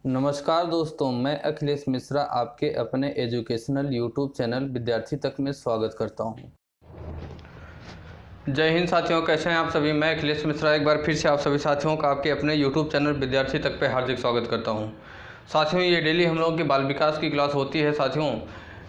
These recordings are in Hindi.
नमस्कार दोस्तों, मैं अखिलेश मिश्रा आपके अपने एजुकेशनल यूट्यूब चैनल विद्यार्थी तक में स्वागत करता हूं। जय हिंद साथियों, कैसे हैं आप सभी। मैं अखिलेश मिश्रा एक बार फिर से आप सभी साथियों का आपके अपने यूट्यूब चैनल विद्यार्थी तक पे हार्दिक स्वागत करता हूं। साथियों, ये डेली हम लोगों की बाल विकास की क्लास होती है साथियों,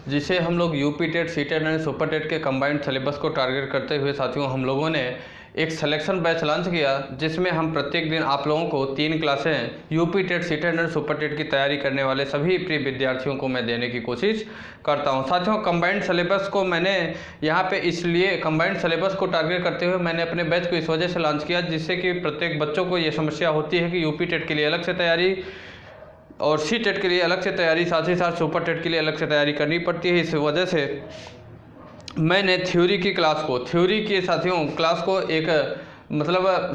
जिसे हम लोग UP TET, C TET and super TET के कंबाइंड सिलेबस को टारगेट करते हुए साथियों हम लोगों ने एक सिलेक्शन बैच लॉन्च किया, जिसमें हम प्रत्येक दिन आप लोगों को 3 क्लासें UP TET, C TET and super TET की तैयारी करने वाले सभी प्रिय विद्यार्थियों को मैं देने की कोशिश करता हूं। साथियों, कंबाइंड सिलेबस को मैंने यहाँ पे इसलिए कंबाइंड सिलेबस को टारगेट करते हुए मैंने अपने बैच को इस वजह से लॉन्च किया, जिससे कि प्रत्येक बच्चों को ये समस्या होती है कि यूपी टेट के लिए अलग से तैयारी और सी टेट के लिए अलग से तैयारी, साथ ही साथ सुपर टेट के लिए अलग से तैयारी करनी पड़ती है। इस वजह से मैंने थ्योरी के साथियों क्लास को एक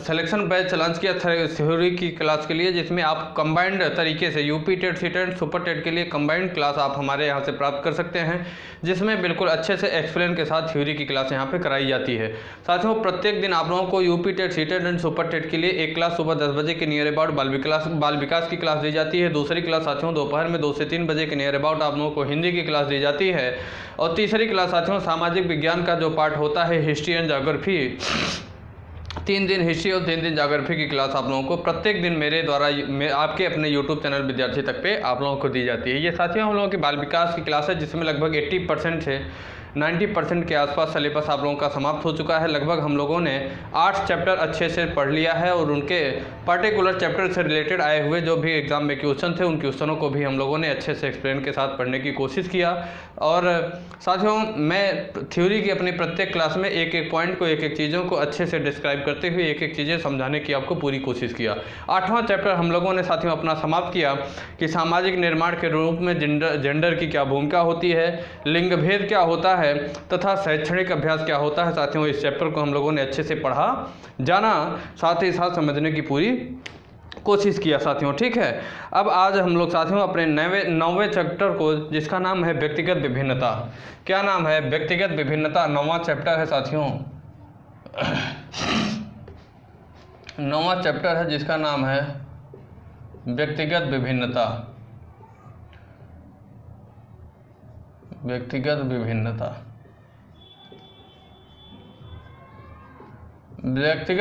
सिलेक्शन बैच लॉन्च किया थ्योरी की क्लास के लिए, जिसमें आप कंबाइंड तरीके से UP TET, C TET, super TET के लिए कंबाइंड क्लास आप हमारे यहाँ से प्राप्त कर सकते हैं, जिसमें बिल्कुल अच्छे से एक्सप्लेन के साथ थ्योरी की क्लास यहाँ पे कराई जाती है। साथियों, प्रत्येक दिन आप लोगों को UP TET, C TET and super TET के लिए एक क्लास सुबह 10 बजे के नियर अबाउट बाल विकास की क्लास दी जाती है। दूसरी क्लास साथियों दोपहर में 2 से 3 बजे के नियर अबाउट आप लोगों को हिंदी की क्लास दी जाती है। और तीसरी क्लास साथियों सामाजिक विज्ञान का जो पार्ट होता है, हिस्ट्री एंड ज्योग्राफी, 3 दिन हिस्ट्री और 3 दिन ज्योग्राफी की क्लास आप लोगों को प्रत्येक दिन मेरे द्वारा आपके अपने यूट्यूब चैनल विद्यार्थी तक पे आप लोगों को दी जाती है। ये साथियों हम लोगों की बाल विकास की क्लास है, जिसमें लगभग 80% से 90% के आसपास सिलेबस आप लोगों का समाप्त हो चुका है। लगभग हम लोगों ने 8 चैप्टर अच्छे से पढ़ लिया है और उनके पर्टिकुलर चैप्टर से रिलेटेड आए हुए जो भी एग्जाम में क्वेश्चन थे, उन क्वेश्चनों को भी हम लोगों ने अच्छे से एक्सप्लेन के साथ पढ़ने की कोशिश किया। और साथियों, मैं थ्योरी की अपनी प्रत्येक क्लास में एक एक पॉइंट को, एक एक चीज़ों को अच्छे से डिस्क्राइब करते हुए एक एक चीज़ें समझाने की आपको पूरी कोशिश किया। 8वां चैप्टर हम लोगों ने साथियों अपना समाप्त किया कि सामाजिक निर्माण के रूप में जेंडर की क्या भूमिका होती है, लिंग भेद क्या होता है तथा शैक्षणिक अभ्यास क्या होता है। साथियों, इस चैप्टर को हम लोगों ने अच्छे से पढ़ा, जाना, साथ ही साथ समझने की पूरी कोशिश किया साथियों। ठीक है, अब आज हम लोग साथियों अपने 9वें चैप्टर को, जिसका नाम है व्यक्तिगत विभिन्नता। क्या नाम है? व्यक्तिगत विभिन्नता 9वां चैप्टर है साथियों। 9वां चैप्टर है जिसका नाम है व्यक्तिगत विभिन्नता। व्यक्तिगत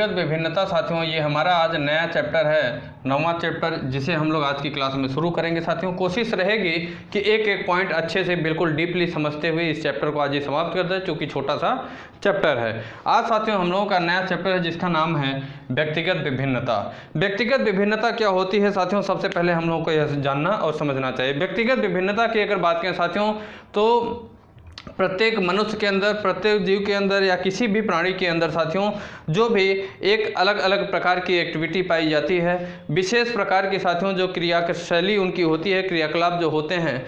विभिन्नता साथियों, ये हमारा आज नया चैप्टर है, 9वां चैप्टर, जिसे हम लोग आज की क्लास में शुरू करेंगे साथियों। कोशिश रहेगी कि एक एक पॉइंट अच्छे से बिल्कुल डीपली समझते हुए इस चैप्टर को आज ही समाप्त कर दें, क्योंकि छोटा सा चैप्टर है। आज साथियों हम लोगों का नया चैप्टर है जिसका नाम है व्यक्तिगत विभिन्नता। व्यक्तिगत विभिन्नता क्या होती है साथियों, सबसे पहले हम लोगों को यह जानना और समझना चाहिए। व्यक्तिगत विभिन्नता की अगर बात करें साथियों, तो प्रत्येक मनुष्य के अंदर, प्रत्येक जीव के अंदर या किसी भी प्राणी के अंदर साथियों जो भी एक अलग अलग प्रकार की एक्टिविटी पाई जाती है, विशेष प्रकार की साथियों जो क्रिया शैली उनकी होती है, क्रियाकलाप जो होते हैं,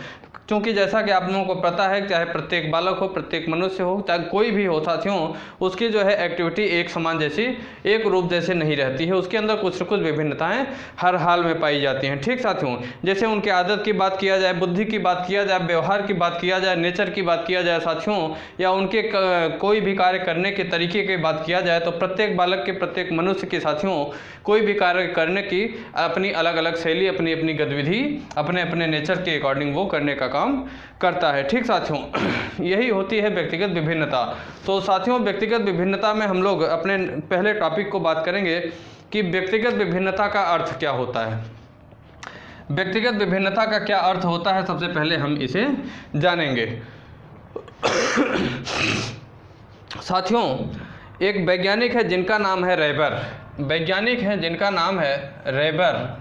क्योंकि जैसा कि आप लोगों को पता है, चाहे प्रत्येक बालक हो, प्रत्येक मनुष्य हो, चाहे कोई भी हो साथियों, उसकी जो है एक्टिविटी एक समान जैसी, एक रूप जैसे नहीं रहती है। उसके अंदर कुछ न कुछ विभिन्नताएं हर हाल में पाई जाती हैं। ठीक साथियों, जैसे उनके आदत की बात किया जाए, बुद्धि की बात किया जाए, व्यवहार की बात किया जाए, नेचर की बात किया जाए साथियों, या उनके कोई भी कार्य करने के तरीके की बात किया जाए, तो प्रत्येक बालक के, प्रत्येक मनुष्य के साथियों कोई भी कार्य करने की अपनी अलग अलग शैली, अपनी अपनी गतिविधि, अपने अपने नेचर के अकॉर्डिंग वो करने का काम करता है। ठीक साथियों, यही होती है व्यक्तिगत विभिन्नता। तो साथियों, व्यक्तिगत विभिन्नता में हम लोग अपने पहले टॉपिक को बात करेंगे कि व्यक्तिगत विभिन्नता का अर्थ क्या होता है। व्यक्तिगत विभिन्नता का क्या अर्थ होता है, सबसे पहले हम इसे जानेंगे। साथियों, एक वैज्ञानिक है जिनका नाम है रेबर। वैज्ञानिक है जिनका नाम है रेबर।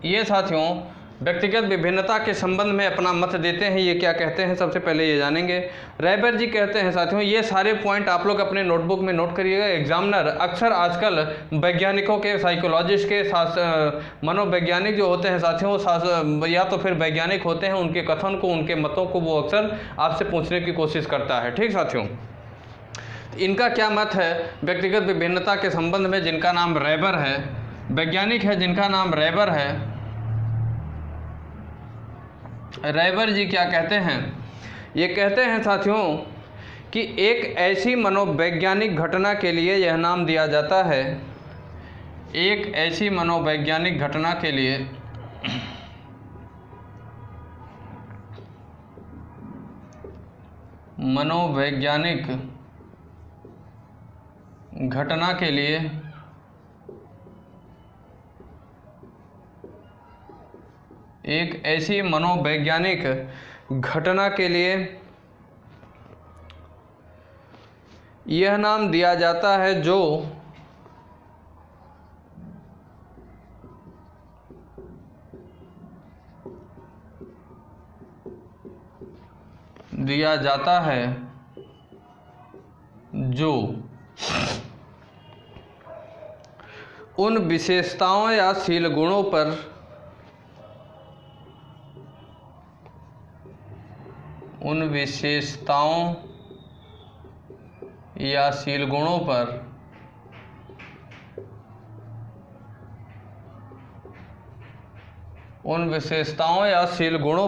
ये साथियों व्यक्तिगत विभिन्नता के संबंध में अपना मत देते हैं। ये क्या कहते हैं, सबसे पहले ये जानेंगे। रेबर जी कहते हैं साथियों, ये सारे पॉइंट आप लोग अपने नोटबुक में नोट करिएगा। एग्जामिनर अक्सर आजकल वैज्ञानिकों के, साइकोलॉजिस्ट के, मनोवैज्ञानिक जो होते हैं साथियों, या तो फिर वैज्ञानिक होते हैं, उनके कथन को, उनके मतों को वो अक्सर आपसे पूछने की कोशिश करता है। ठीक साथियों, इनका क्या मत है व्यक्तिगत विभिन्नता के संबंध में, जिनका नाम रेबर है, वैज्ञानिक है जिनका नाम रेबर है। रेबर जी क्या कहते हैं? ये कहते हैं साथियों कि एक ऐसी मनोवैज्ञानिक घटना के लिए यह नाम दिया जाता है एक ऐसी मनोवैज्ञानिक घटना के लिए एक ऐसी मनोवैज्ञानिक घटना के लिए यह नाम दिया जाता है जो उन विशेषताओं या शील गुणों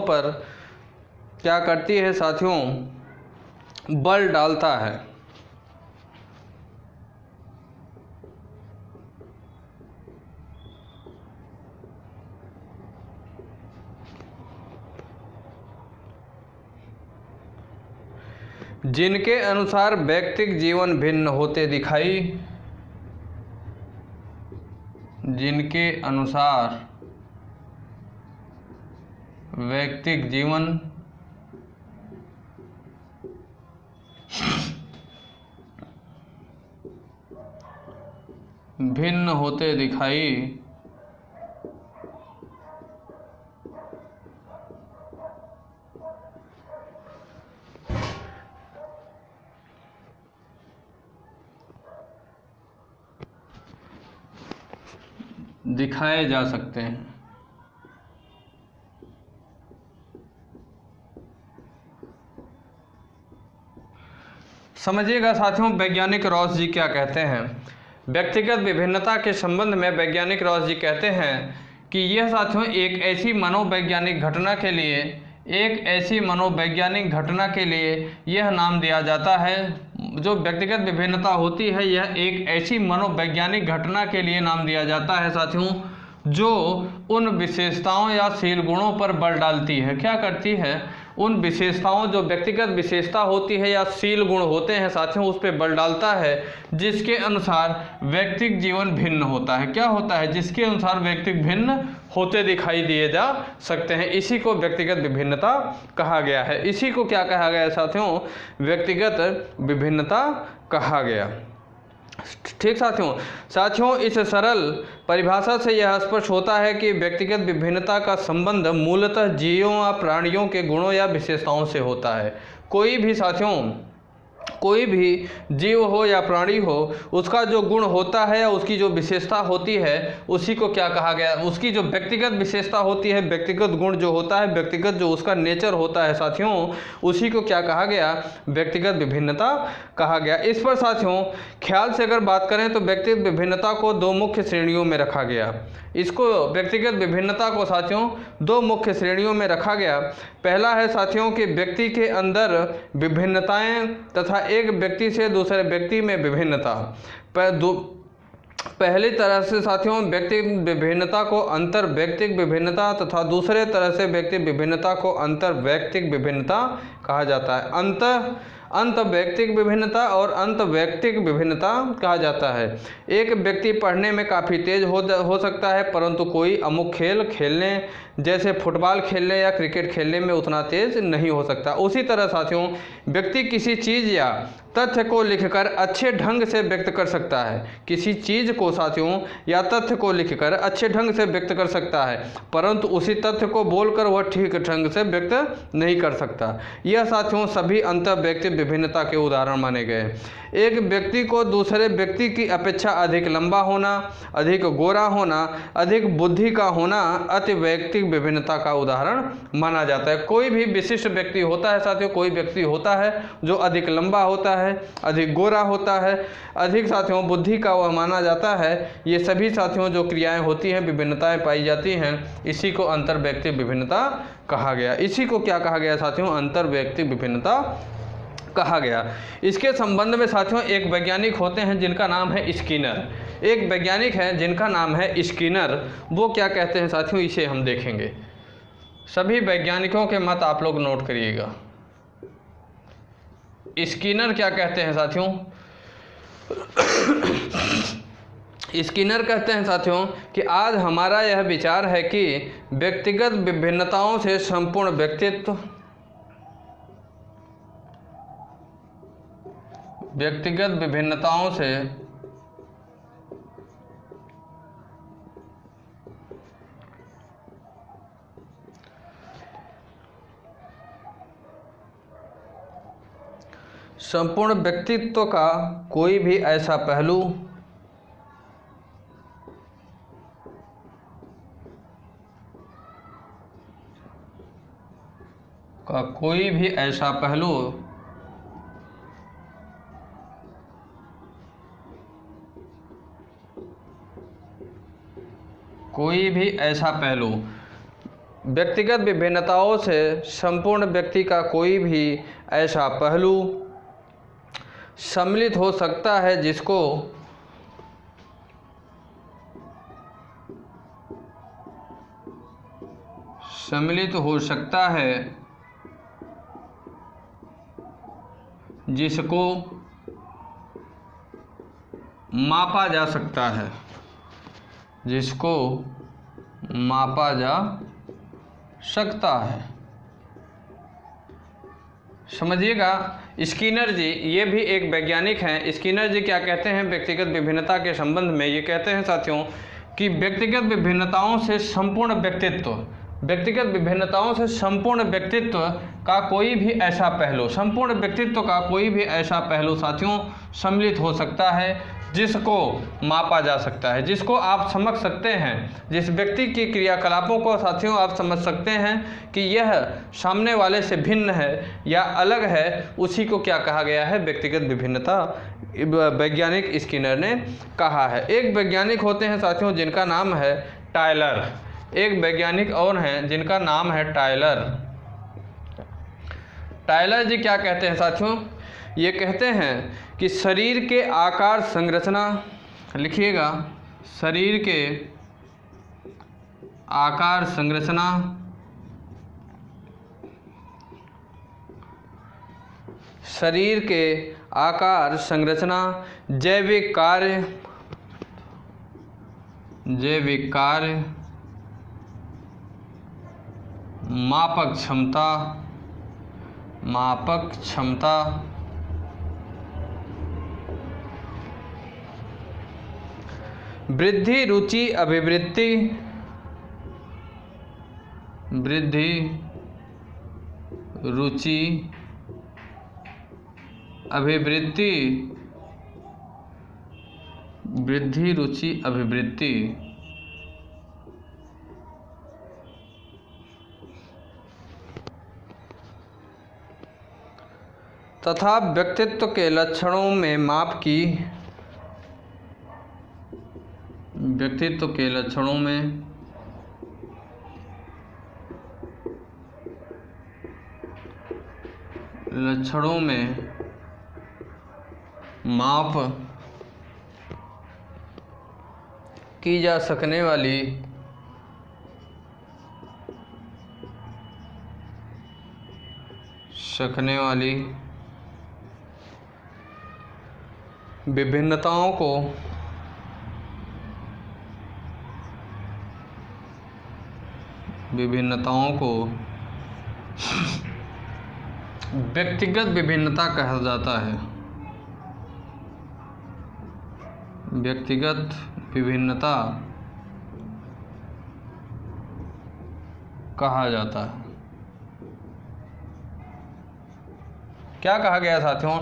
पर क्या करती है साथियों, बल डालता है। जिनके अनुसार व्यक्तिगत जीवन भिन्न होते दिखाई दिखाए जा सकते हैं। समझिएगा साथियों, वैज्ञानिक रॉस जी क्या कहते हैं। व्यक्तिगत विभिन्नता के संबंध में वैज्ञानिक रॉस जी कहते हैं कि यह साथियों एक ऐसी मनोवैज्ञानिक घटना के लिए यह नाम दिया जाता है। जो व्यक्तिगत विभिन्नता होती है, यह एक ऐसी मनोवैज्ञानिक घटना के लिए नाम दिया जाता है साथियों, जो उन विशेषताओं या शील गुणों पर बल डालती है। क्या करती है? उन विशेषताओं, जो व्यक्तिगत विशेषता होती है या शील गुण होते हैं साथियों, उस पर बल डालता है जिसके अनुसार व्यक्तिगत जीवन भिन्न होता है। क्या होता है? जिसके अनुसार व्यक्तिगत भिन्न होते दिखाई दिए जा सकते हैं। इसी को व्यक्तिगत विभिन्नता कहा गया है। इसी को क्या कहा गया है साथियों? व्यक्तिगत विभिन्नता कहा गया। ठीक साथियों, इस सरल परिभाषा से यह स्पष्ट होता है कि व्यक्तिगत विभिन्नता का संबंध मूलतः जीवों या प्राणियों के गुणों या विशेषताओं से होता है। कोई भी जीव हो या प्राणी हो, उसका जो गुण होता है या उसकी जो विशेषता होती है, उसी को क्या कहा गया? उसकी जो व्यक्तिगत विशेषता होती है, व्यक्तिगत गुण जो होता है, व्यक्तिगत जो उसका नेचर होता है साथियों, उसी को क्या कहा गया? व्यक्तिगत विभिन्नता कहा गया। इस पर साथियों ख्याल से अगर बात करें तो व्यक्तिगत विभिन्नता को दो मुख्य श्रेणियों में रखा गया। इसको व्यक्तिगत विभिन्नता को साथियों दो मुख्य श्रेणियों में रखा गया। पहला है साथियों कि व्यक्ति के अंदर विभिन्नताएं तथा एक व्यक्ति से दूसरे व्यक्ति में विभिन्नता। पहली तरह से साथियों व्यक्तिगत विभिन्नता को अंतर व्यक्तिक विभिन्नता तथा दूसरे तरह से व्यक्ति विभिन्नता को अंतर व्यक्तिक विभिन्नता कहा जाता है। अंत व्यक्तिक विभिन्नता और अंत व्यक्तिक विभिन्नता कहा जाता है। एक व्यक्ति पढ़ने में काफ़ी तेज हो सकता है, परंतु कोई अमुक खेल खेलने जैसे फुटबॉल खेलने या क्रिकेट खेलने में उतना तेज नहीं हो सकता। उसी तरह साथियों व्यक्ति किसी चीज़ या तथ्य को लिखकर अच्छे ढंग से व्यक्त कर सकता है। किसी चीज़ को साथियों या तथ्य को लिखकर अच्छे ढंग से व्यक्त कर सकता है, परंतु उसी तथ्य को बोलकर वह ठीक ढंग से व्यक्त नहीं कर सकता। यह साथियों सभी अंतर व्यक्ति विभिन्नता के उदाहरण माने गए। एक व्यक्ति को दूसरे व्यक्ति की अपेक्षा अधिक लंबा होना, अधिक गोरा होना, अधिक बुद्धि का होना अति व्यक्तिक विभिन्नता का उदाहरण माना जाता है। कोई भी विशिष्ट व्यक्ति होता है साथियों, कोई व्यक्ति होता है जो अधिक लंबा होता है, अधिक गोरा होता है, अधिक साथियों बुद्धि का वह माना जाता है। ये सभी साथियों जो क्रियाएं होती हैं, विभिन्नताएं पाई जाती हैं, इसी को अंतर व्यक्तिक विभिन्नता कहा गया। इसी को क्या कहा गया साथियों? अंतर व्यक्तिक विभिन्नता कहा गया। इसके संबंध में साथियों एक वैज्ञानिक होते हैं जिनका नाम है स्किनर। एक वैज्ञानिक हैं जिनका नाम है स्किनर। वो क्या कहते हैं साथियों, इसे हम देखेंगे। सभी वैज्ञानिकों के मत आप लोग नोट करिएगा। स्किनर क्या कहते हैं साथियों, स्किनर कहते हैं साथियों कि आज हमारा यह विचार है कि व्यक्तिगत विभिन्नताओं से संपूर्ण व्यक्तित्व, व्यक्तिगत विभिन्नताओं से संपूर्ण व्यक्तित्व का कोई भी ऐसा पहलू व्यक्तिगत विभिन्नताओं से संपूर्ण व्यक्ति का कोई भी ऐसा पहलू सम्मिलित हो सकता है जिसको मापा जा सकता है, समझिएगा। स्किनर जी ये भी एक वैज्ञानिक हैं। स्किनर जी क्या कहते हैं व्यक्तिगत विभिन्नता के संबंध में, ये कहते हैं साथियों कि व्यक्तिगत विभिन्नताओं से संपूर्ण व्यक्तित्व का कोई भी ऐसा पहलू साथियों सम्मिलित हो सकता है जिसको मापा जा सकता है, जिसको आप समझ सकते हैं, जिस व्यक्ति की क्रियाकलापों को साथियों आप समझ सकते हैं कि यह सामने वाले से भिन्न है या अलग है, उसी को क्या कहा गया है, व्यक्तिगत विभिन्नता, वैज्ञानिक स्किनर ने कहा है। एक वैज्ञानिक होते हैं साथियों जिनका नाम है टायलर। एक वैज्ञानिक और हैं जिनका नाम है टायलर। टायलर जी क्या कहते हैं साथियों, ये कहते हैं कि शरीर के आकार संरचना, लिखिएगा, शरीर के आकार संरचना, जैविक कार्य, मापक क्षमता, वृद्धि रुचि अभिवृत्ति तथा व्यक्तित्व के लक्षणों में माप की जा सकने वाली विभिन्नताओं को व्यक्तिगत विभिन्नता कहा जाता है। व्यक्तिगत विभिन्नता कहा जाता है। क्या कहा गया साथियों,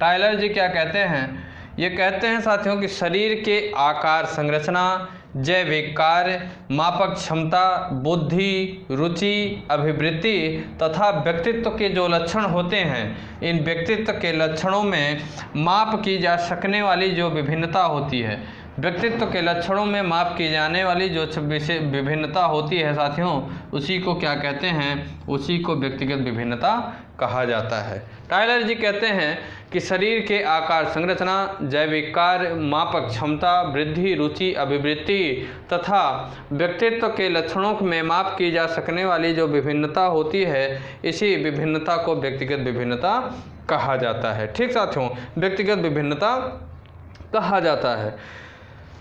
टायलर जी क्या कहते हैं, ये कहते हैं साथियों कि शरीर के आकार संरचना, जैविक कार्य, मापक क्षमता, बुद्धि, रुचि, अभिवृत्ति तथा व्यक्तित्व के जो लक्षण होते हैं, इन व्यक्तित्व के लक्षणों में माप की जा सकने वाली जो विभिन्नता होती है, व्यक्तित्व के लक्षणों में माप की जाने वाली जो विभिन्नता होती है साथियों, उसी को क्या कहते हैं, उसी को व्यक्तिगत विभिन्नता कहा जाता है। टायलर जी कहते हैं कि शरीर के आकार, संरचना, जैविक कार्य, मापक क्षमता, वृद्धि, रुचि, अभिवृत्ति तथा व्यक्तित्व के लक्षणों में माप की जा सकने वाली जो विभिन्नता होती है, इसी विभिन्नता को व्यक्तिगत विभिन्नता कहा जाता है। ठीक साथियों, व्यक्तिगत विभिन्नता कहा जाता है।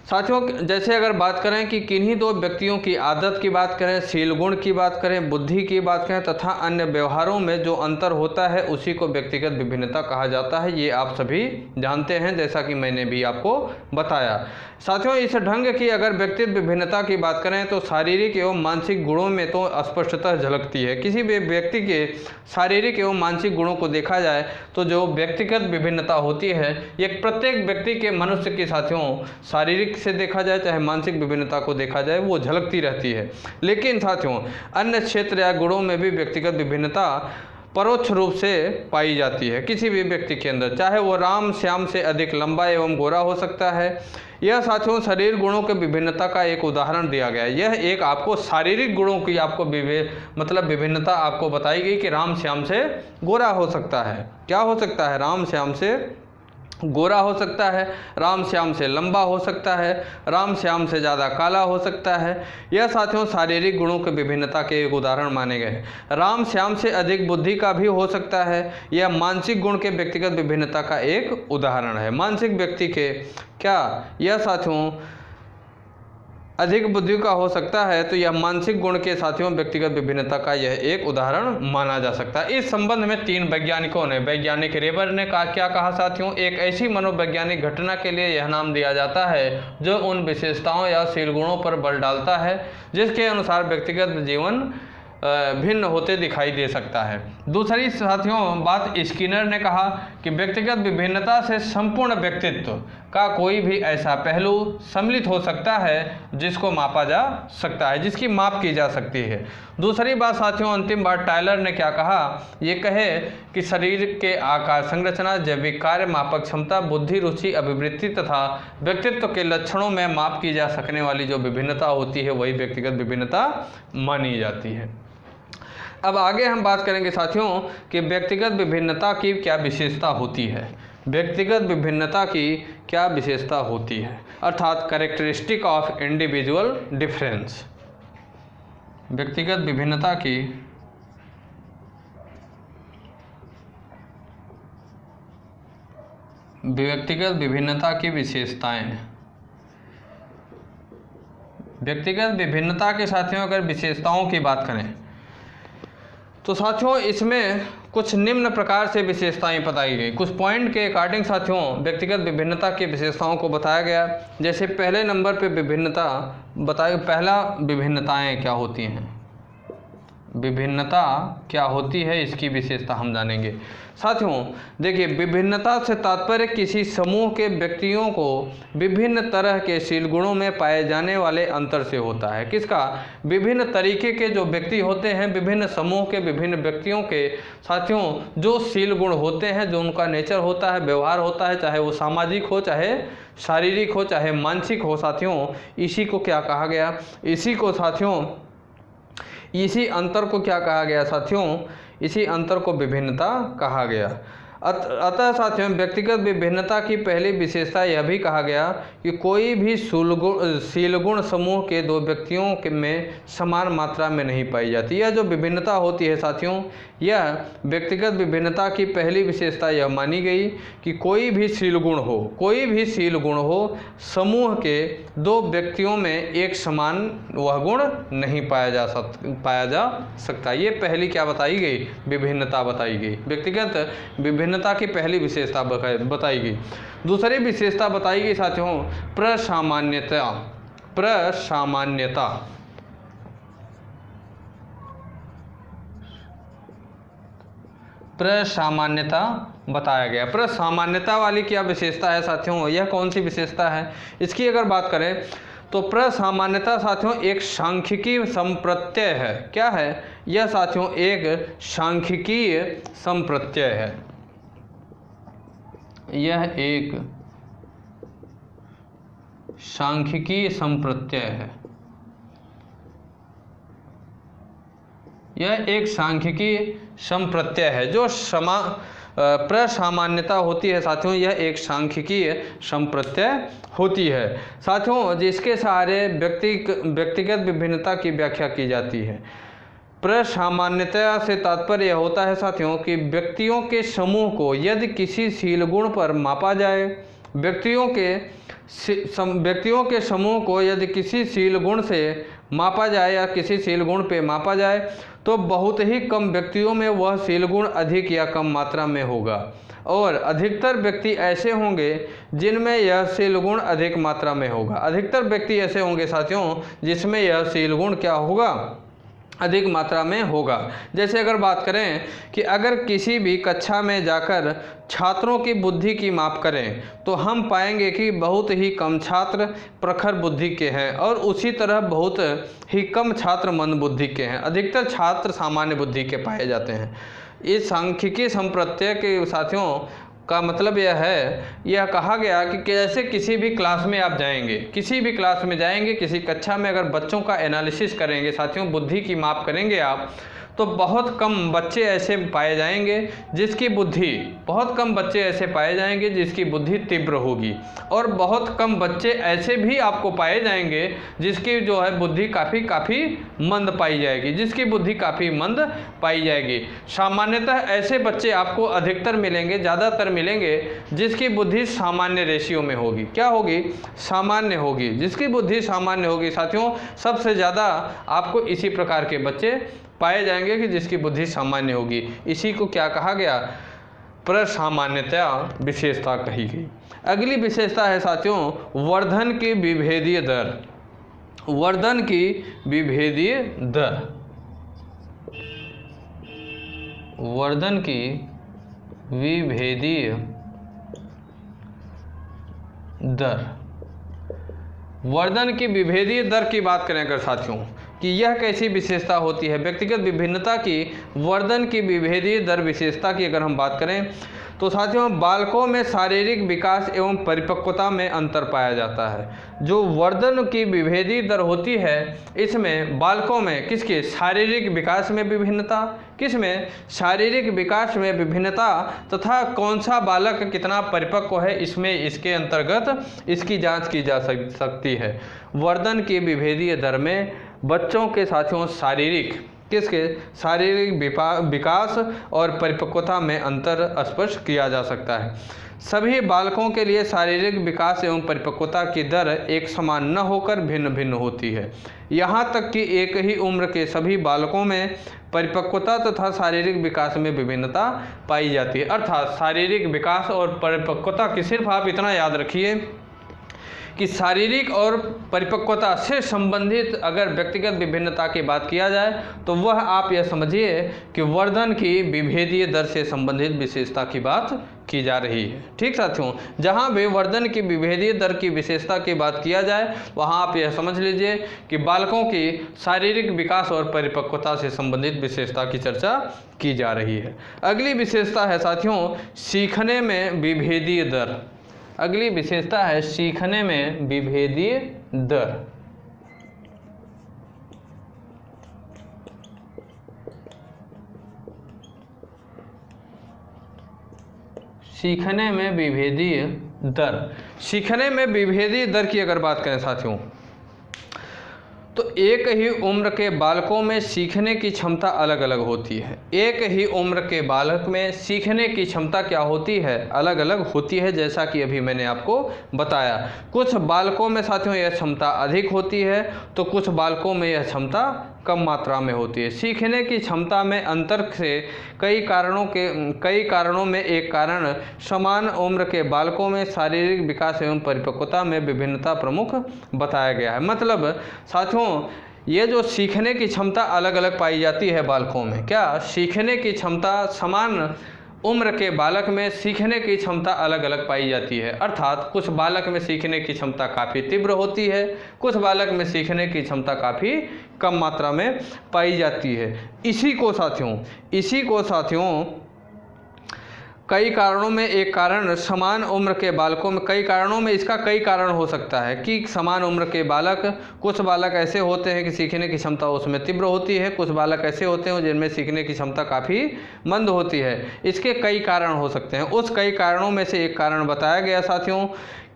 साथियों, जैसे अगर बात करें कि किन्हीं दो व्यक्तियों की आदत की बात करें, शील गुण की बात करें, बुद्धि की बात करें तथा अन्य व्यवहारों में जो अंतर होता है, उसी को व्यक्तिगत विभिन्नता कहा जाता है। ये आप सभी जानते हैं, जैसा कि मैंने भी आपको बताया। साथियों, इस ढंग की अगर व्यक्तिगत विभिन्नता की बात करें तो शारीरिक एवं मानसिक गुणों में तो स्पष्टतः झलकती है। किसी भी व्यक्ति के शारीरिक एवं मानसिक गुणों को देखा जाए तो जो व्यक्तिगत विभिन्नता होती है, ये प्रत्येक व्यक्ति के मनुष्य की साथियों शारीरिक से देखा जाए चाहे मानसिक विभिन्नता को देखा जाए, वो झलकती रहती है। लेकिन साथियों, अन्य क्षेत्र या गुणों में भी व्यक्तिगत विभिन्नता परोक्ष रूप से पाई जाती है किसी भी व्यक्ति के अंदर, चाहे वो राम श्याम से अधिक लंबा एवं गोरा हो सकता है। यह साथियों शरीर गुणों के विभिन्नता का एक उदाहरण दिया गया है। यह एक आपको शारीरिक गुणों की आपको विभिन्नता आपको बताई गई कि राम श्याम से गोरा हो सकता है। क्या हो सकता है? राम श्याम से गोरा हो सकता है, राम श्याम से लंबा हो सकता है, राम श्याम से ज़्यादा काला हो सकता है। यह साथियों शारीरिक गुणों के विभिन्नता के एक उदाहरण माने गए हैं। राम श्याम से अधिक बुद्धि का भी हो सकता है। यह मानसिक गुण के व्यक्तिगत विभिन्नता का एक उदाहरण है। मानसिक व्यक्ति के क्या यह साथियों अधिक बुद्धि का हो सकता है, तो यह मानसिक गुण के साथियों व्यक्तिगत विभिन्नता का यह एक उदाहरण माना जा सकता है। इस संबंध में 3 वैज्ञानिकों ने, वैज्ञानिक रेबर ने क्या कहा साथियों, एक ऐसी मनोवैज्ञानिक घटना के लिए यह नाम दिया जाता है जो उन विशेषताओं या शील गुणों पर बल डालता है जिसके अनुसार व्यक्तिगत जीवन भिन्न होते दिखाई दे सकता है। दूसरी साथियों बात स्किनर ने कहा कि व्यक्तिगत विभिन्नता से संपूर्ण व्यक्तित्व का कोई भी ऐसा पहलू सम्मिलित हो सकता है जिसको मापा जा सकता है, जिसकी माप की जा सकती है। दूसरी बात साथियों, अंतिम बात टायलर ने क्या कहा, ये कहे कि शरीर के आकार, संरचना, जैविक कार्य, मापक क्षमता, बुद्धि, रुचि, अभिवृत्ति तथा व्यक्तित्व के लक्षणों में माप की जा सकने वाली जो विभिन्नता होती है वही व्यक्तिगत विभिन्नता मानी जाती है। अब आगे हम बात करेंगे साथियों कि व्यक्तिगत विभिन्नता की क्या विशेषता होती है। व्यक्तिगत विभिन्नता की क्या विशेषता होती है, अर्थात कैरेक्टरिस्टिक ऑफ इंडिविजुअल डिफरेंस। व्यक्तिगत विभिन्नता की विशेषताएं। व्यक्तिगत विभिन्नता के साथियों अगर विशेषताओं की बात करें तो साथियों इसमें कुछ निम्न प्रकार से विशेषताएं बताई गई। कुछ पॉइंट के अकॉर्डिंग साथियों व्यक्तिगत विभिन्नता की विशेषताओं को बताया गया। जैसे पहले नंबर पे विभिन्नता बताई। पहला, विभिन्नताएं क्या होती हैं, विभिन्नता क्या होती है, इसकी विशेषता हम जानेंगे। साथियों देखिए, विभिन्नता से तात्पर्य किसी समूह के व्यक्तियों को विभिन्न तरह के शील गुणों में पाए जाने वाले अंतर से होता है। किसका? विभिन्न तरीके के जो व्यक्ति होते हैं, विभिन्न समूह के विभिन्न व्यक्तियों के साथियों जो शील गुण होते हैं, जो उनका नेचर होता है, व्यवहार होता है, चाहे वो सामाजिक हो, चाहे शारीरिक हो, चाहे मानसिक हो साथियों, इसी को क्या कहा गया, इसी को साथियों इसी अंतर को क्या कहा गया साथियों, इसी अंतर को विभिन्नता कहा गया। अतः साथियों व्यक्तिगत विभिन्नता की पहली विशेषता यह भी कहा गया कि कोई भी शील गुण समूह के दो व्यक्तियों में समान मात्रा में नहीं पाई जाती। यह जो विभिन्नता होती है साथियों, यह व्यक्तिगत विभिन्नता की पहली विशेषता यह मानी गई कि कोई भी शील गुण हो समूह के दो व्यक्तियों में एक समान वह गुण नहीं पाया जा सकता। ये पहली क्या बताई गई, विभिन्नता बताई गई। व्यक्तिगत विभिन्नता की पहली विशेषता बताई गई। दूसरी विशेषता बताई गई साथियों प्रसामान्यता बताया गया। प्रसामान्यता वाली क्या विशेषता है साथियों, यह कौन सी विशेषता है? इसकी अगर बात करें तो प्रसामान्यता साथियों एक सांख्यिकीय संप्रत्यय है। क्या है यह साथियों? एक सांख्यिकीय संप्रत्यय है। यह एक सांख्यिकीय संप्रत्यय है। यह एक सांख्यिकीय संप्रत्यय है। जो प्रसामान्यता होती है साथियों, यह एक सांख्यिकीय संप्रत्यय होती है साथियों, जिसके सहारे व्यक्तिगत विभिन्नता की व्याख्या की जाती है। प्रसामान्यता से तात्पर्य यह होता है साथियों कि व्यक्तियों के समूह को यदि किसी शील गुण पर मापा जाए, व्यक्तियों के समूह को यदि किसी शील गुण से मापा जाए या किसी शील गुण पे मापा जाए तो बहुत ही कम व्यक्तियों में वह शील गुण अधिक या कम मात्रा में होगा, और अधिकतर व्यक्ति ऐसे होंगे जिनमें यह शील गुण अधिक मात्रा में होगा। अधिकतर व्यक्ति ऐसे होंगे साथियों जिसमें यह शील गुण क्या होगा, अधिक मात्रा में होगा। जैसे अगर बात करें कि अगर किसी भी कक्षा में जाकर छात्रों की बुद्धि की माप करें तो हम पाएंगे कि बहुत ही कम छात्र प्रखर बुद्धि के हैं और उसी तरह बहुत ही कम छात्र मंद बुद्धि के हैं। अधिकतर छात्र सामान्य बुद्धि के पाए जाते हैं। इस सांख्यिकीय संप्रत्यय के साथियों का मतलब यह है, यह कहा गया कि जैसे किसी भी क्लास में आप जाएंगे, किसी कक्षा में अगर बच्चों का एनालिसिस करेंगे साथियों, बुद्धि की माप करेंगे आप, तो बहुत कम बच्चे ऐसे पाए जाएंगे जिसकी बुद्धि तीव्र होगी, और बहुत कम बच्चे ऐसे भी आपको पाए जाएंगे जिसकी जो है बुद्धि काफ़ी मंद पाई जाएगी। सामान्यतः ऐसे बच्चे आपको अधिकतर मिलेंगे, ज़्यादातर मिलेंगे जिसकी बुद्धि सामान्य रेशियो में होगी। क्या होगी? सामान्य होगी। जिसकी बुद्धि सामान्य होगी साथियों, सबसे ज़्यादा आपको इसी प्रकार के बच्चे पाए जाएंगे कि जिसकी बुद्धि सामान्य होगी। इसी को क्या कहा गया? प्रसामान्यता विशेषता कही गई। अगली विशेषता है साथियों वर्धन की विभेदीय दर। वर्धन की विभेदीय दर की बात करें अगर साथियों कि यह कैसी विशेषता होती है, व्यक्तिगत विभिन्नता की वर्धन की विभेदीय दर विशेषता की अगर हम बात करें तो साथियों बालकों में शारीरिक विकास एवं परिपक्वता में अंतर पाया जाता है। जो वर्धन की विभेदीय दर होती है इसमें बालकों में किसके शारीरिक विकास में विभिन्नता तथा कौन सा बालक कितना परिपक्व है इसके अंतर्गत इसकी जांच की जा सकती है। वर्धन की विभेदीय दर में बच्चों के साथियों शारीरिक विकास और परिपक्वता में अंतर स्पष्ट किया जा सकता है। सभी बालकों के लिए शारीरिक विकास एवं परिपक्वता की दर एक समान न होकर भिन्न भिन्न होती है। यहाँ तक कि एक ही उम्र के सभी बालकों में परिपक्वता तथा शारीरिक विकास में विभिन्नता पाई जाती है। अर्थात शारीरिक विकास और परिपक्वता की सिर्फ आप इतना याद रखिए कि शारीरिक और परिपक्वता से संबंधित अगर व्यक्तिगत विभिन्नता की बात किया जाए तो वह आप यह समझिए कि वर्धन की विभेदीय दर से संबंधित विशेषता की बात की जा रही है। ठीक साथियों, जहाँ भी वर्धन की विभेदीय दर की विशेषता की बात किया जाए वहाँ आप यह समझ लीजिए कि बालकों की शारीरिक विकास और परिपक्वता से संबंधित विशेषता की चर्चा की जा रही है। अगली विशेषता है साथियों सीखने में विभेदीय दर। अगली विशेषता है सीखने में विभेदीय दर। सीखने में विभेदीय दर की अगर बात करें साथियों तो एक ही उम्र के बालकों में सीखने की क्षमता अलग अलग होती है। एक ही उम्र के बालक में सीखने की क्षमता क्या होती है? अलग अलग होती है, जैसा कि अभी मैंने आपको बताया। कुछ बालकों में साथियों यह क्षमता अधिक होती है तो कुछ बालकों में यह क्षमता कम मात्रा में होती है। सीखने की क्षमता में अंतर से कई कारणों में एक कारण समान उम्र के बालकों में शारीरिक विकास एवं परिपक्वता में विभिन्नता प्रमुख बताया गया है। मतलब साथियों ये जो सीखने की क्षमता अलग अलग पाई जाती है बालकों में, क्या सीखने की क्षमता समान उम्र के बालक में सीखने की क्षमता अलग अलग पाई जाती है। अर्थात कुछ बालक में सीखने की क्षमता काफ़ी तीव्र होती है, कुछ बालक में सीखने की क्षमता काफ़ी कम मात्रा में पाई जाती है। इसी को साथियों कई कारणों में एक कारण समान उम्र के बालकों में, कई कारणों में इसका कई कारण हो सकता है कि समान उम्र के बालक, कुछ बालक ऐसे होते हैं कि सीखने की क्षमता उसमें तीव्र होती है, कुछ बालक ऐसे होते हैं जिनमें सीखने की क्षमता काफ़ी मंद होती है। इसके कई कारण हो सकते हैं। उस कई कारणों में से एक कारण बताया गया साथियों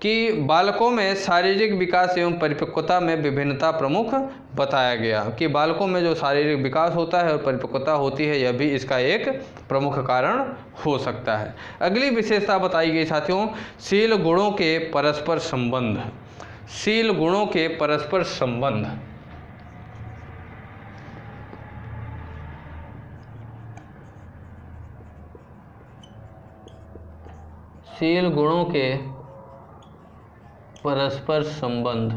कि बालकों में शारीरिक विकास एवं परिपक्वता में विभिन्नता प्रमुख बताया गया, कि बालकों में जो शारीरिक विकास होता है और परिपक्वता होती है यह भी इसका एक प्रमुख कारण हो सकता है। अगली विशेषता बताई गई साथियों, शील गुणों के परस्पर संबंध। शील गुणों के परस्पर संबंध। शील गुणों के परस्पर संबंध।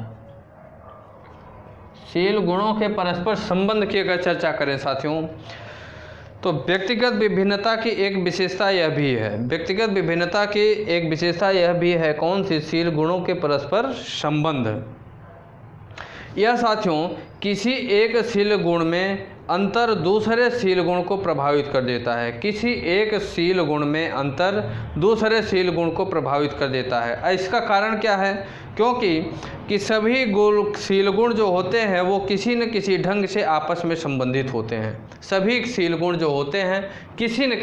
शील गुणों के परस्पर संबंध की अगर चर्चा करें साथियों, तो व्यक्तिगत विभिन्नता की एक विशेषता यह भी है, व्यक्तिगत विभिन्नता की एक विशेषता यह भी है, कौन सी? शील गुणों के परस्पर संबंध। यह साथियों किसी एक शील गुण में अंतर दूसरे शील गुण को प्रभावित कर देता है। किसी एक शील गुण में अंतर दूसरे शील गुण को प्रभावित कर देता है। इसका कारण क्या है? क्योंकि सभी गुण, शील गुण जो होते हैं वो किसी न किसी ढंग से आपस में संबंधित होते हैं। सभी शील गुण जो होते हैं किसी न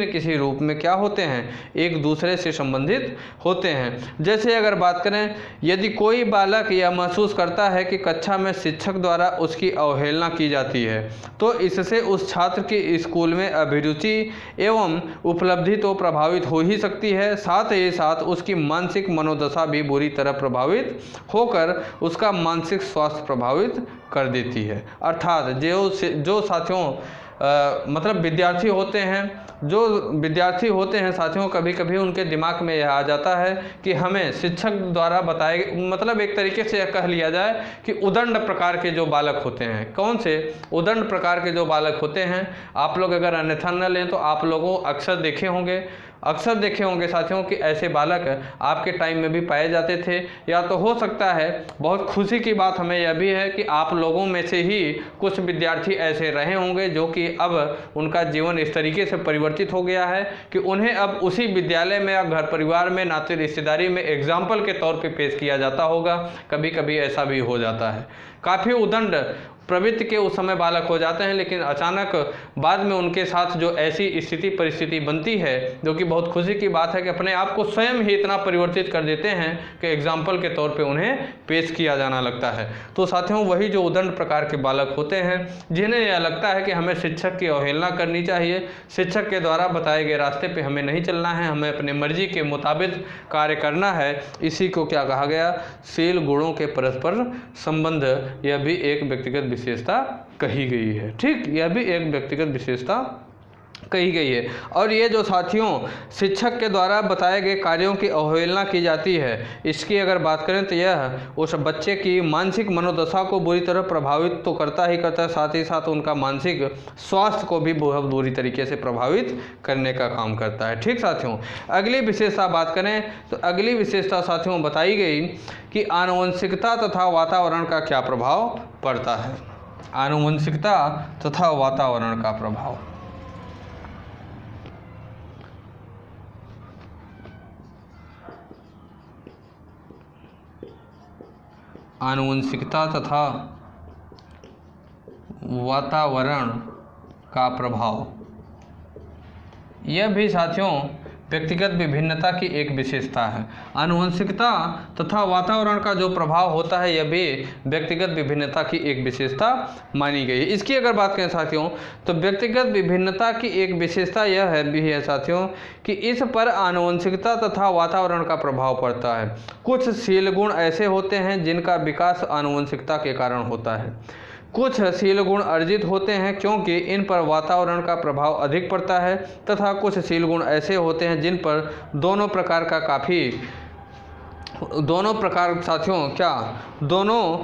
किसी रूप में क्या होते हैं? एक दूसरे से संबंधित होते हैं। जैसे अगर बात करें, यदि कोई बालक यह महसूस करता है कि कक्षा में शिक्षक द्वारा उसकी अवहेलना की जाती है, तो इससे उस छात्र की स्कूल में अभिरुचि एवं उपलब्धि तो प्रभावित हो ही सकती है, साथ ही साथ उसकी मानसिक मनोदशा भी बुरी तरह प्रभावित होकर उसका मानसिक स्वास्थ्य प्रभावित कर देती है। अर्थात जो साथियों मतलब विद्यार्थी होते हैं साथियों, कभी कभी उनके दिमाग में यह आ जाता है कि हमें शिक्षक द्वारा बताए, मतलब एक तरीके से यह कह लिया जाए कि उदंड प्रकार के जो बालक होते हैं, कौन से? उदंड प्रकार के जो बालक होते हैं। आप लोग अगर अन्यथा न लें तो आप लोगों अक्सर देखे होंगे साथियों कि ऐसे बालक आपके टाइम में भी पाए जाते थे। या तो हो सकता है, बहुत खुशी की बात हमें यह भी है कि आप लोगों में से ही कुछ विद्यार्थी ऐसे रहे होंगे जो कि अब उनका जीवन इस तरीके से परिवर्तित हो गया है कि उन्हें अब उसी विद्यालय में या घर परिवार में, नाते रिश्तेदारी में एग्जाम्पल के तौर पे पेश किया जाता होगा। कभी कभी ऐसा भी हो जाता है। काफ़ी उदंड प्रवृत्ति के उस समय बालक हो जाते हैं, लेकिन अचानक बाद में उनके साथ जो ऐसी परिस्थिति बनती है, जो कि बहुत खुशी की बात है कि अपने आप को स्वयं ही इतना परिवर्तित कर देते हैं कि एग्जाम्पल के तौर पे उन्हें पेश किया जाना लगता है। तो साथियों वही जो उदंड प्रकार के बालक होते हैं, जिन्हें यह लगता है कि हमें शिक्षक की अवहेलना करनी चाहिए, शिक्षक के द्वारा बताए गए रास्ते पर हमें नहीं चलना है, हमें अपने मर्जी के मुताबिक कार्य करना है, इसी को क्या कहा गया? शील गुणों के परस्पर संबंध। यह भी एक व्यक्तिगत विशेषता कही गई है। ठीक, यह भी एक व्यक्तिगत विशेषता कही गई है। और ये जो साथियों शिक्षक के द्वारा बताए गए कार्यों की अवहेलना की जाती है, इसकी अगर बात करें तो यह उस बच्चे की मानसिक मनोदशा को बुरी तरह प्रभावित तो करता ही करता है, साथ ही साथ उनका मानसिक स्वास्थ्य को भी बहुत बुरी तरीके से प्रभावित करने का काम करता है। ठीक साथियों, अगली विशेषता बात करें तो अगली विशेषता साथियों बताई गई कि आनुवंशिकता तथा वातावरण का क्या प्रभाव पड़ता है। आनुवंशिकता तथा वातावरण का प्रभाव। आनुवंशिकता तथा वातावरण का प्रभाव, यह भी साथियों व्यक्तिगत विभिन्नता की एक विशेषता है। आनुवंशिकता तथा वातावरण का जो प्रभाव होता है यह भी व्यक्तिगत विभिन्नता की एक विशेषता मानी गई है। इसकी अगर बात करें साथियों तो व्यक्तिगत विभिन्नता की एक विशेषता यह है साथियों कि इस पर आनुवंशिकता तथा वातावरण का प्रभाव पड़ता है। कुछ शील गुण ऐसे होते हैं जिनका विकास आनुवंशिकता के कारण होता है। कुछ शील गुण अर्जित होते हैं क्योंकि इन पर वातावरण का प्रभाव अधिक पड़ता है, तथा कुछ शील गुण ऐसे होते हैं जिन पर दोनों प्रकार साथियों दोनों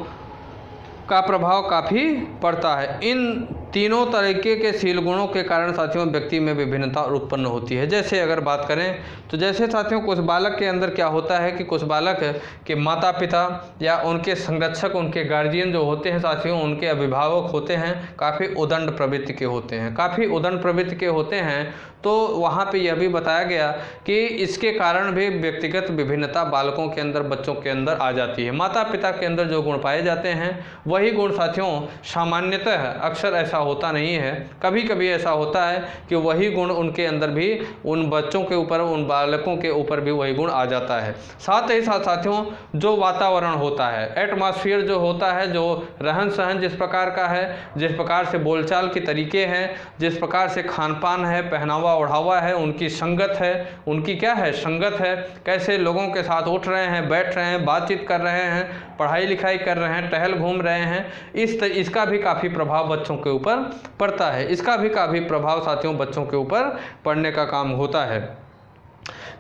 का प्रभाव काफ़ी पड़ता है। इन तीनों तरीके के शील गुणों के कारण साथियों व्यक्ति में विभिन्नता उत्पन्न होती है। जैसे अगर बात करें तो जैसे साथियों कुछ बालक के अंदर क्या होता है कि कुछ बालक के माता पिता या उनके संरक्षक, उनके गार्जियन जो होते हैं साथियों, उनके अभिभावक होते हैं, काफ़ी उदंड प्रवृत्ति के होते हैं, काफ़ी उदंड प्रवृत्ति के होते हैं। तो वहाँ पे यह भी बताया गया कि इसके कारण भी व्यक्तिगत विभिन्नता बालकों के अंदर, बच्चों के अंदर आ जाती है। माता पिता के अंदर जो गुण पाए जाते हैं वही गुण साथियों सामान्यतः अक्सर ऐसा होता नहीं है, कभी कभी ऐसा होता है कि वही गुण उनके अंदर भी, उन बच्चों के ऊपर, उन बालकों के ऊपर भी वही गुण आ जाता है। साथ ही साथ साथियों जो वातावरण होता है, एटमॉस्फेयर जो होता है, जो रहन सहन जिस प्रकार का है, जिस प्रकार से बोलचाल के तरीके हैं, जिस प्रकार से खान पान है, पहनावा ओढ़ावा है, उनकी संगत है, उनकी क्या है, संगत है, कैसे लोगों के साथ उठ रहे हैं, बैठ रहे हैं, बातचीत कर रहे हैं, पढ़ाई लिखाई कर रहे हैं, टहल घूम रहे हैं, इसका भी काफ़ी प्रभाव बच्चों के ऊपर पड़ता है। इसका भी काफ़ी प्रभाव साथियों बच्चों के ऊपर पड़ने का काम होता है,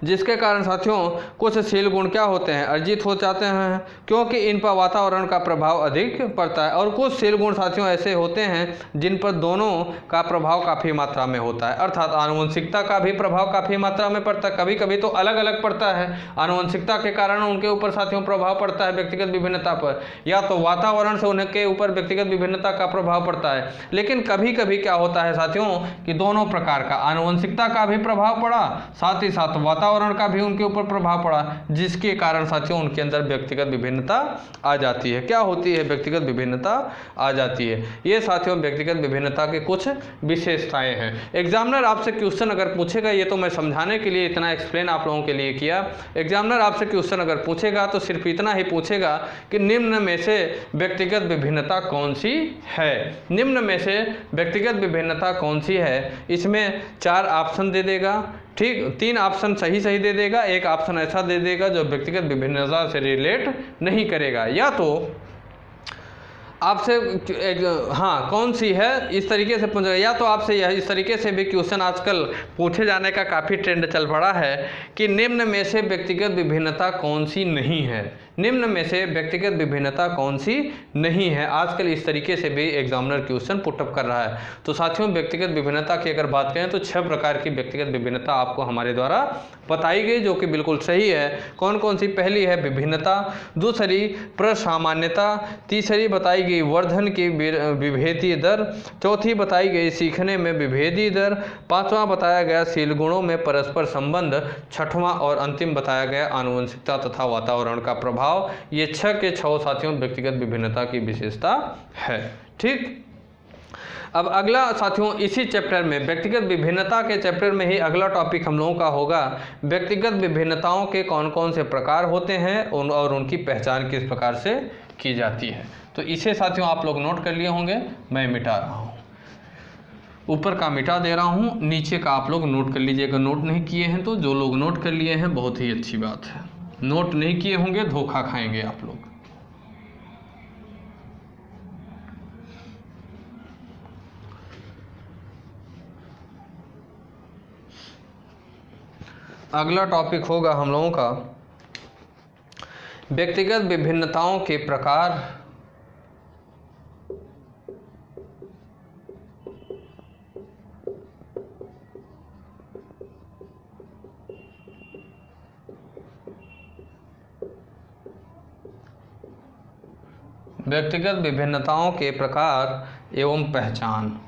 जिसके कारण साथियों कुछ शील गुण क्या होते हैं, अर्जित हो जाते हैं, क्योंकि इन पर वातावरण का प्रभाव अधिक पड़ता है। और कुछ शील गुण साथियों ऐसे होते हैं जिन पर दोनों का प्रभाव काफ़ी मात्रा में होता है, अर्थात आनुवंशिकता का भी प्रभाव काफ़ी मात्रा में पड़ता है। कभी कभी तो अलग अलग पड़ता है, आनुवंशिकता के कारण उनके ऊपर साथियों प्रभाव पड़ता है व्यक्तिगत विभिन्नता पर, या तो वातावरण से उनके ऊपर व्यक्तिगत विभिन्नता का प्रभाव पड़ता है। लेकिन कभी कभी क्या होता है साथियों कि दोनों प्रकार का, आनुवंशिकता का भी प्रभाव पड़ा, साथ ही साथ वातावरण का भी उनके ऊपर प्रभाव पड़ा, जिसके कारण साथियों उनके अंदर व्यक्तिगत विभिन्नता आ जाती है। क्या होती है, व्यक्तिगत विभिन्नता आ जाती है। ये साथियों व्यक्तिगत विभिन्नता के कुछ विशेषताएं हैं। एग्जामिनर आपसे क्वेश्चन अगर पूछेगा, ये तो मैं समझाने के लिए इतना एक्सप्लेन आप लोगों के लिए किया, एग्जामिनर आपसे क्वेश्चन अगर पूछेगा तो सिर्फ इतना ही पूछेगा कि निम्न में से व्यक्तिगत विभिन्नता कौन सी है, निम्न में से व्यक्तिगत विभिन्नता कौन सी है। इसमें 4 ऑप्शन दे देगा, ठीक, 3 ऑप्शन सही दे देगा, 1 ऑप्शन ऐसा दे देगा जो व्यक्तिगत विभिन्नता से रिलेट नहीं करेगा, या तो आपसे हाँ कौन सी है इस तरीके से पूछेगा, या तो आपसे यह इस तरीके से भी क्वेश्चन आजकल पूछे जाने का काफ़ी ट्रेंड चल पड़ा है कि निम्न में से व्यक्तिगत विभिन्नता कौन सी नहीं है, निम्न में से व्यक्तिगत विभिन्नता कौन सी नहीं है। आजकल इस तरीके से भी एग्जामिनर क्वेश्चन पुटअप कर रहा है। तो साथियों व्यक्तिगत विभिन्नता की अगर बात करें तो 6 प्रकार की व्यक्तिगत विभिन्नता आपको हमारे द्वारा बताई गई, जो कि बिल्कुल सही है। कौन कौन सी, पहली है विभिन्नता, दूसरी प्रसामान्यता, तीसरी बताई गई वर्धन की विभेदी दर, चौथी बताई गई सीखने में विभेदी दर, 5वां बताया गया शील गुणों में परस्पर संबंध, 6वां और अंतिम बताया गया आनुवंशिकता तथा वातावरण का प्रभाव। ये 6 के 6 साथियों व्यक्तिगत विभिन्नता की विशेषता है, ठीक। अब अगला साथियों इसी चैप्टर में, व्यक्तिगत विभिन्नता के चैप्टर में ही अगला टॉपिक हम लोगों का होगा व्यक्तिगत विभिन्नताओं के कौन कौन से प्रकार होते हैं और उनकी पहचान किस प्रकार से की जाती है। तो इसे साथियों आप लोग नोट कर लिए होंगे, मैं मिटा रहा हूँ, ऊपर का मिटा दे रहा हूँ, नीचे का आप लोग नोट कर लीजिएगा। नोट नहीं किए हैं तो जो लोग नोट कर लिए हैं बहुत ही अच्छी बात है, नोट नहीं किए होंगे धोखा खाएंगे आप लोग। अगला टॉपिक होगा हम लोगों का व्यक्तिगत विभिन्नताओं के प्रकार। व्यक्तिगत विभिन्नताओं के प्रकार एवं पहचान।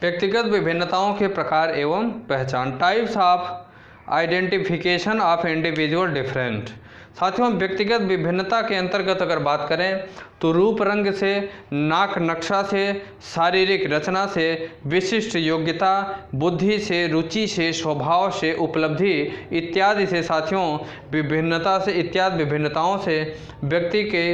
व्यक्तिगत विभिन्नताओं के प्रकार एवं पहचान, types of identification of individual different. साथियों व्यक्तिगत विभिन्नता के अंतर्गत अगर बात करें तो रूप रंग से, नाक नक्शा से, शारीरिक रचना से, विशिष्ट योग्यता, बुद्धि से, रुचि से, स्वभाव से, उपलब्धि इत्यादि से साथियों विभिन्नता से, इत्यादि विभिन्नताओं से व्यक्ति के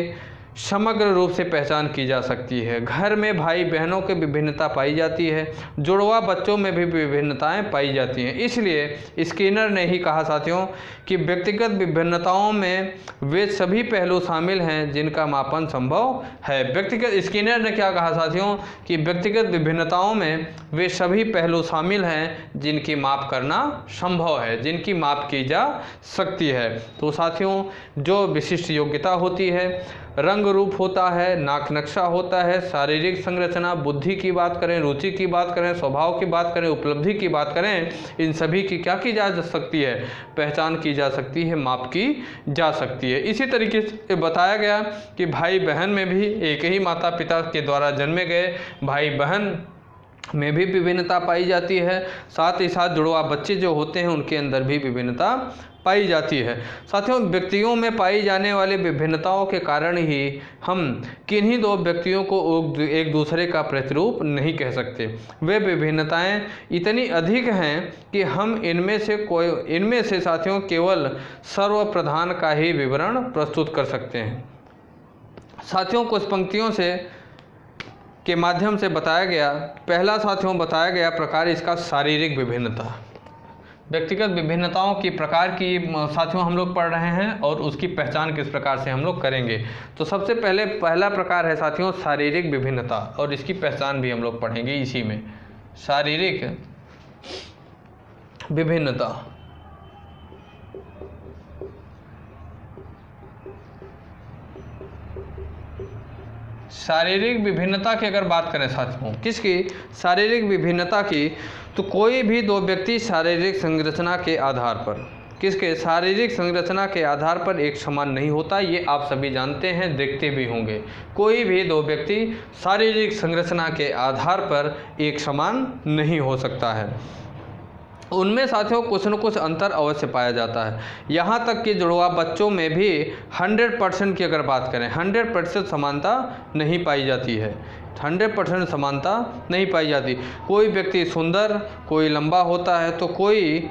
समग्र रूप से पहचान की जा सकती है। घर में भाई बहनों की विभिन्नता पाई जाती है, जुड़वा बच्चों में भी विभिन्नताएं पाई जाती हैं। इसलिए स्किनर ने ही कहा साथियों कि व्यक्तिगत विभिन्नताओं में वे सभी पहलू शामिल हैं जिनका मापन संभव है। व्यक्तिगत स्किनर ने क्या कहा साथियों कि व्यक्तिगत विभिन्नताओं में वे सभी पहलू शामिल हैं जिनकी माप करना संभव है, जिनकी माप की जा सकती है। तो साथियों, जो विशिष्ट योग्यता होती है, रंग रूप होता है, नाक नक्शा होता है, शारीरिक संरचना, बुद्धि की बात करें, रुचि की बात करें, स्वभाव की बात करें, उपलब्धि की बात करें, इन सभी की क्या की जा सकती है? पहचान की जा सकती है, माप की जा सकती है। इसी तरीके से बताया गया कि भाई बहन में भी एक ही माता पिता के द्वारा जन्मे गए भाई बहन में भी विभिन्नता पाई जाती है। साथ ही साथ जुड़वा बच्चे जो होते हैं उनके अंदर भी विभिन्नता पाई जाती है। साथियों, व्यक्तियों में पाई जाने वाली विभिन्नताओं के कारण ही हम किन्हीं दो व्यक्तियों को एक दूसरे का प्रतिरूप नहीं कह सकते। वे विभिन्नताएं इतनी अधिक हैं कि हम इनमें से साथियों केवल सर्वप्रधान का ही विवरण प्रस्तुत कर सकते हैं। साथियों, कुछ पंक्तियों के माध्यम से बताया गया, पहला साथियों बताया गया प्रकार इसका शारीरिक विभिन्नता। व्यक्तिगत विभिन्नताओं की प्रकार की साथियों हम लोग पढ़ रहे हैं और उसकी पहचान किस प्रकार से हम लोग करेंगे। तो सबसे पहला प्रकार है साथियों शारीरिक विभिन्नता, और इसकी पहचान भी हम लोग पढ़ेंगे इसी में। शारीरिक विभिन्नता, शारीरिक विभिन्नता की अगर बात करें साथियों, किसकी? शारीरिक विभिन्नता की। तो कोई भी दो व्यक्ति शारीरिक संरचना के आधार पर, किसके? शारीरिक संरचना के आधार पर एक समान नहीं होता। ये आप सभी जानते हैं, देखते भी होंगे। कोई भी दो व्यक्ति शारीरिक संरचना के आधार पर एक समान नहीं हो सकता है। उनमें साथियों कुछ न कुछ अंतर अवश्य पाया जाता है। यहाँ तक कि जुड़वा बच्चों में भी 100% की अगर बात करें, 100% समानता नहीं पाई जाती है। 100% समानता नहीं पाई जाती। कोई व्यक्ति सुंदर, कोई लंबा होता है तो कोई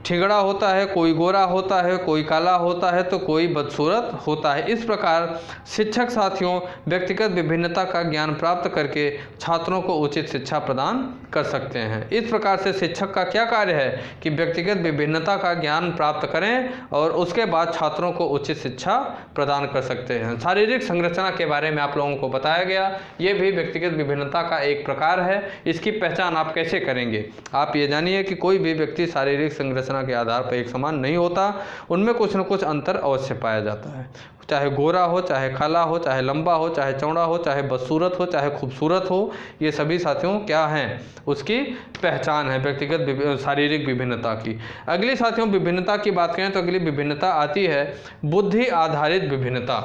ठिगड़ा होता है, कोई गोरा होता है, कोई काला होता है तो कोई बदसूरत होता है। इस प्रकार शिक्षक साथियों व्यक्तिगत विभिन्नता का ज्ञान प्राप्त करके छात्रों को उचित शिक्षा प्रदान कर सकते हैं। इस प्रकार से शिक्षक का क्या कार्य है कि व्यक्तिगत विभिन्नता का ज्ञान प्राप्त करें और उसके बाद छात्रों को उचित शिक्षा प्रदान कर सकते हैं। शारीरिक संरचना के बारे में आप लोगों को बताया गया, ये भी व्यक्तिगत विभिन्नता का एक प्रकार है। इसकी पहचान आप कैसे करेंगे? आप ये जानिए कि कोई भी व्यक्ति शारीरिक संरचना के आधार पर एक समान नहीं होता, उनमें कुछ न कुछ अंतर अवश्य पाया जाता है। चाहे गोरा हो, चाहे काला हो, चाहे लंबा हो, चाहे चौड़ा हो, चाहे बदसूरत हो, चाहे खूबसूरत हो, ये सभी साथियों क्या हैं? उसकी पहचान है व्यक्तिगत शारीरिक विभिन्नता की। अगली साथियों विभिन्नता की बात करें तो अगली विभिन्नता आती है बुद्धि आधारित विभिन्नता।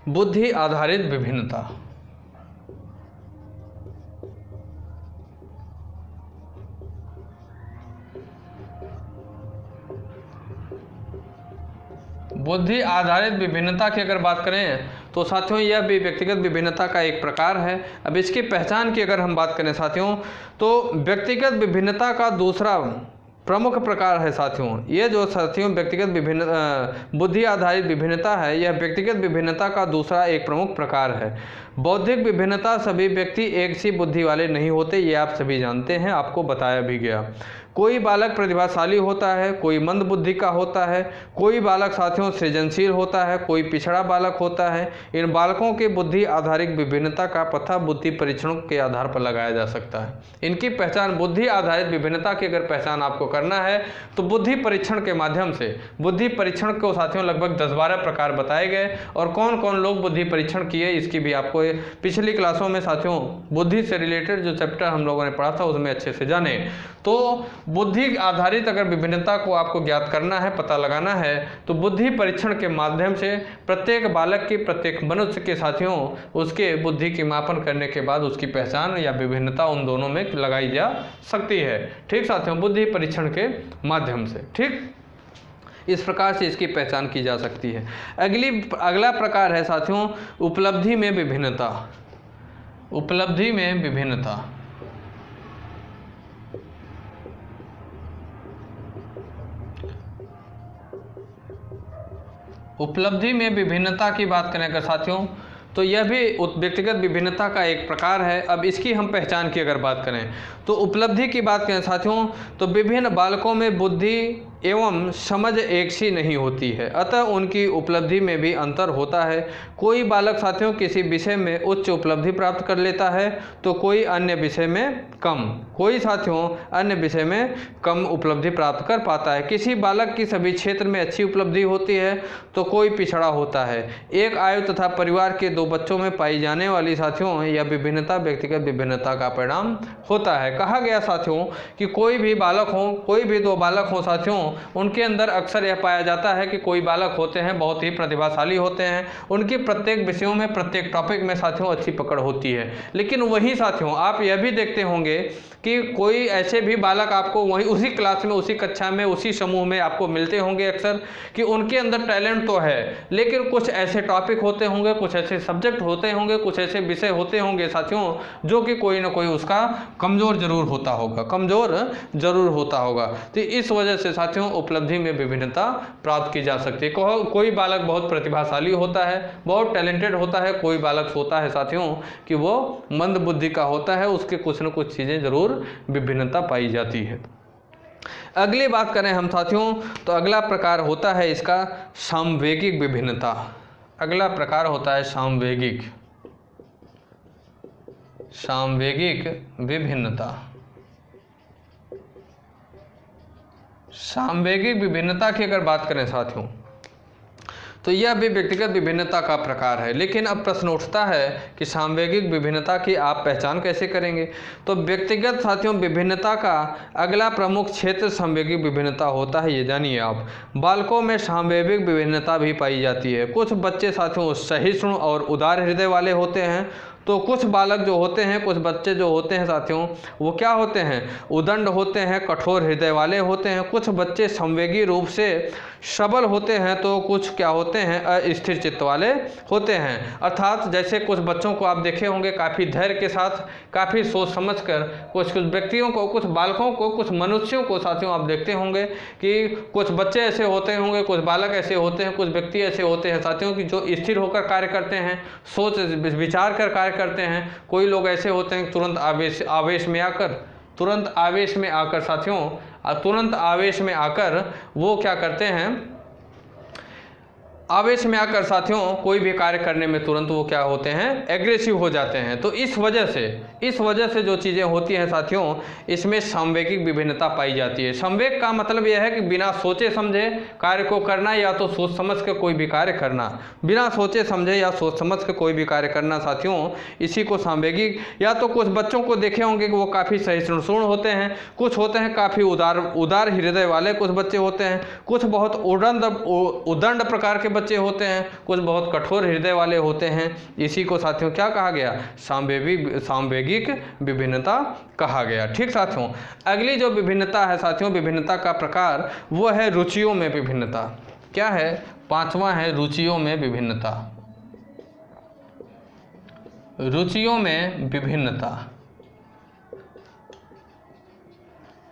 बुद्धि आधारित विभिन्नता, बुद्धि आधारित विभिन्नता की अगर बात करें तो साथियों यह भी व्यक्तिगत विभिन्नता का एक प्रकार है। अब इसकी पहचान की अगर हम बात करें साथियों तो व्यक्तिगत विभिन्नता का दूसरा प्रमुख प्रकार है साथियों, ये जो साथियों व्यक्तिगत बुद्धि आधारित विभिन्नता है, यह व्यक्तिगत विभिन्नता का दूसरा एक प्रमुख प्रकार है। बौद्धिक विभिन्नता, सभी व्यक्ति एक सी बुद्धि वाले नहीं होते, ये आप सभी जानते हैं, आपको बताया भी गया। कोई बालक प्रतिभाशाली होता है, कोई मंद बुद्धि का होता है, कोई बालक साथियों सृजनशील होता है, कोई पिछड़ा बालक होता है। इन बालकों की बुद्धि आधारित विभिन्नता का पता बुद्धि परीक्षणों के आधार पर लगाया जा सकता है। इनकी पहचान, बुद्धि आधारित विभिन्नता की अगर पहचान आपको करना है तो बुद्धि परीक्षण के माध्यम से, बुद्धि परीक्षण को साथियों लगभग 10-12 प्रकार बताए गए, और कौन कौन लोग बुद्धि परीक्षण किए इसकी भी आपको पिछली क्लासों में साथियों बुद्धि से रिलेटेड जो चैप्टर हम लोगों ने पढ़ा था उसमें अच्छे से जाने। तो बुद्धि आधारित अगर विभिन्नता को आपको ज्ञात करना है, पता लगाना है, तो बुद्धि परीक्षण के माध्यम से प्रत्येक बालक की, प्रत्येक मनुष्य के साथियों उसके बुद्धि की मापन करने के बाद उसकी पहचान या विभिन्नता उन दोनों में लगाई जा सकती है। ठीक साथियों, बुद्धि परीक्षण के माध्यम से, ठीक इस प्रकार से इसकी पहचान की जा सकती है। अगला प्रकार है साथियों उपलब्धि में विभिन्नता। उपलब्धि में विभिन्नता, उपलब्धि में विभिन्नता की बात करें अगर साथियों, तो यह भी व्यक्तिगत विभिन्नता का एक प्रकार है। अब इसकी हम पहचान की अगर बात करें तो उपलब्धि की बात करें साथियों, तो विभिन्न बालकों में बुद्धि एवं समझ एक सी नहीं होती है, अतः उनकी उपलब्धि में भी अंतर होता है। कोई बालक साथियों किसी विषय में उच्च उपलब्धि प्राप्त कर लेता है तो कोई अन्य विषय में कम, कोई साथियों अन्य विषय में कम उपलब्धि प्राप्त कर पाता है। किसी बालक की सभी क्षेत्र में अच्छी उपलब्धि होती है तो कोई पिछड़ा होता है। एक आयु तथा परिवार के दो बच्चों में पाई जाने वाली साथियों यह विभिन्नता व्यक्तिगत विभिन्नता का परिणाम होता है। कहा गया साथियों कि कोई भी बालक हो, कोई भी दो बालक हो साथियों, उनके अंदर अक्सर यह पाया जाता है कि कोई बालक होते हैं बहुत ही प्रतिभाशाली होते हैं, उनकी प्रत्येक विषयों में प्रत्येक टॉपिक में साथियों अच्छी पकड़ होती है। लेकिन वही साथियों आप यह भी देखते होंगे कि कोई ऐसे भी बालक आपको वही उसी क्लास में, उसी कक्षा में, उसी समूह में आपको मिलते होंगे अक्सर कि उनके अंदर टैलेंट तो है, लेकिन कुछ ऐसे टॉपिक होते होंगे, कुछ ऐसे सब्जेक्ट होते होंगे, कुछ ऐसे विषय होते होंगे साथियों जो कि कोई ना कोई उसका कमज़ोर जरूर होता होगा, कमज़ोर जरूर होता होगा। तो इस वजह से साथियों उपलब्धि में विभिन्नता प्राप्त की जा सकती है। कोई बालक बहुत प्रतिभाशाली होता है, बहुत टैलेंटेड होता है, कोई बालक होता है साथियों कि वो मंद बुद्धि का होता है, उसके कुछ न कुछ चीज़ें जरूर विभिन्नता पाई जाती है। अगली बात करें हम साथियों तो अगला प्रकार होता है इसका सामवेगिक विभिन्नता। अगला प्रकार होता है सामवेगिक विभिन्नता। सामवेगिक विभिन्नता की अगर बात करें साथियों तो यह भी व्यक्तिगत विभिन्नता का प्रकार है। लेकिन अब प्रश्न उठता है कि सामवेगिक विभिन्नता की आप पहचान कैसे करेंगे। तो व्यक्तिगत साथियों विभिन्नता का अगला प्रमुख क्षेत्र सामवेगिक विभिन्नता होता है। ये जानिए आप, बालकों में सामवेगिक विभिन्नता भी पाई जाती है। कुछ बच्चे साथियों सहिष्णु और उदार हृदय वाले होते हैं, तो कुछ बालक जो होते हैं, कुछ बच्चे जो होते हैं साथियों वो क्या होते हैं, उदंड होते हैं, कठोर हृदय वाले होते हैं। कुछ बच्चे संवेगी रूप से सबल होते हैं तो कुछ क्या होते हैं, अस्थिर चित्त वाले होते हैं। अर्थात जैसे कुछ बच्चों को आप देखे होंगे काफ़ी धैर्य के साथ, काफ़ी सोच समझकर कुछ व्यक्तियों को, कुछ बालकों को, कुछ मनुष्यों को साथियों आप देखते होंगे कि कुछ बच्चे ऐसे होते होंगे, कुछ बालक ऐसे होते हैं, कुछ व्यक्ति ऐसे होते हैं साथियों कि जो स्थिर होकर कार्य करते हैं, सोच विचार कर कार्य करते हैं। कोई लोग ऐसे होते हैं तुरंत आवेश में आकर वो क्या करते हैं, आवेश में आकर साथियों कोई भी कार्य करने में तुरंत वो क्या होते हैं, एग्रेसिव हो जाते हैं। तो इस वजह से जो चीज़ें होती हैं साथियों इसमें संवेगिक विभिन्नता पाई जाती है। संवेग का मतलब यह है कि बिना सोचे समझे कार्य को करना या तो सोच समझ कर कोई भी कार्य करना, बिना सोचे समझे या सोच समझ कर कोई भी कार्य करना साथियों, इसी को संवेगिक। या तो कुछ बच्चों को देखे होंगे कि वो काफ़ी सहिष्णु होते हैं, कुछ होते हैं काफ़ी उदार हृदय वाले कुछ बच्चे होते हैं, कुछ बहुत उदंड प्रकार के बच्चे होते हैं, कुछ बहुत कठोर हृदय वाले होते हैं। इसी को साथियों क्या कहा गया, सामवेगिक विभिन्नता कहा गया। ठीक साथियों, अगली जो विभिन्नता है साथियों, विभिन्नता का प्रकार वो है रुचियों में विभिन्नता। क्या है, पांचवा है रुचियों में विभिन्नता। रुचियों में विभिन्नता,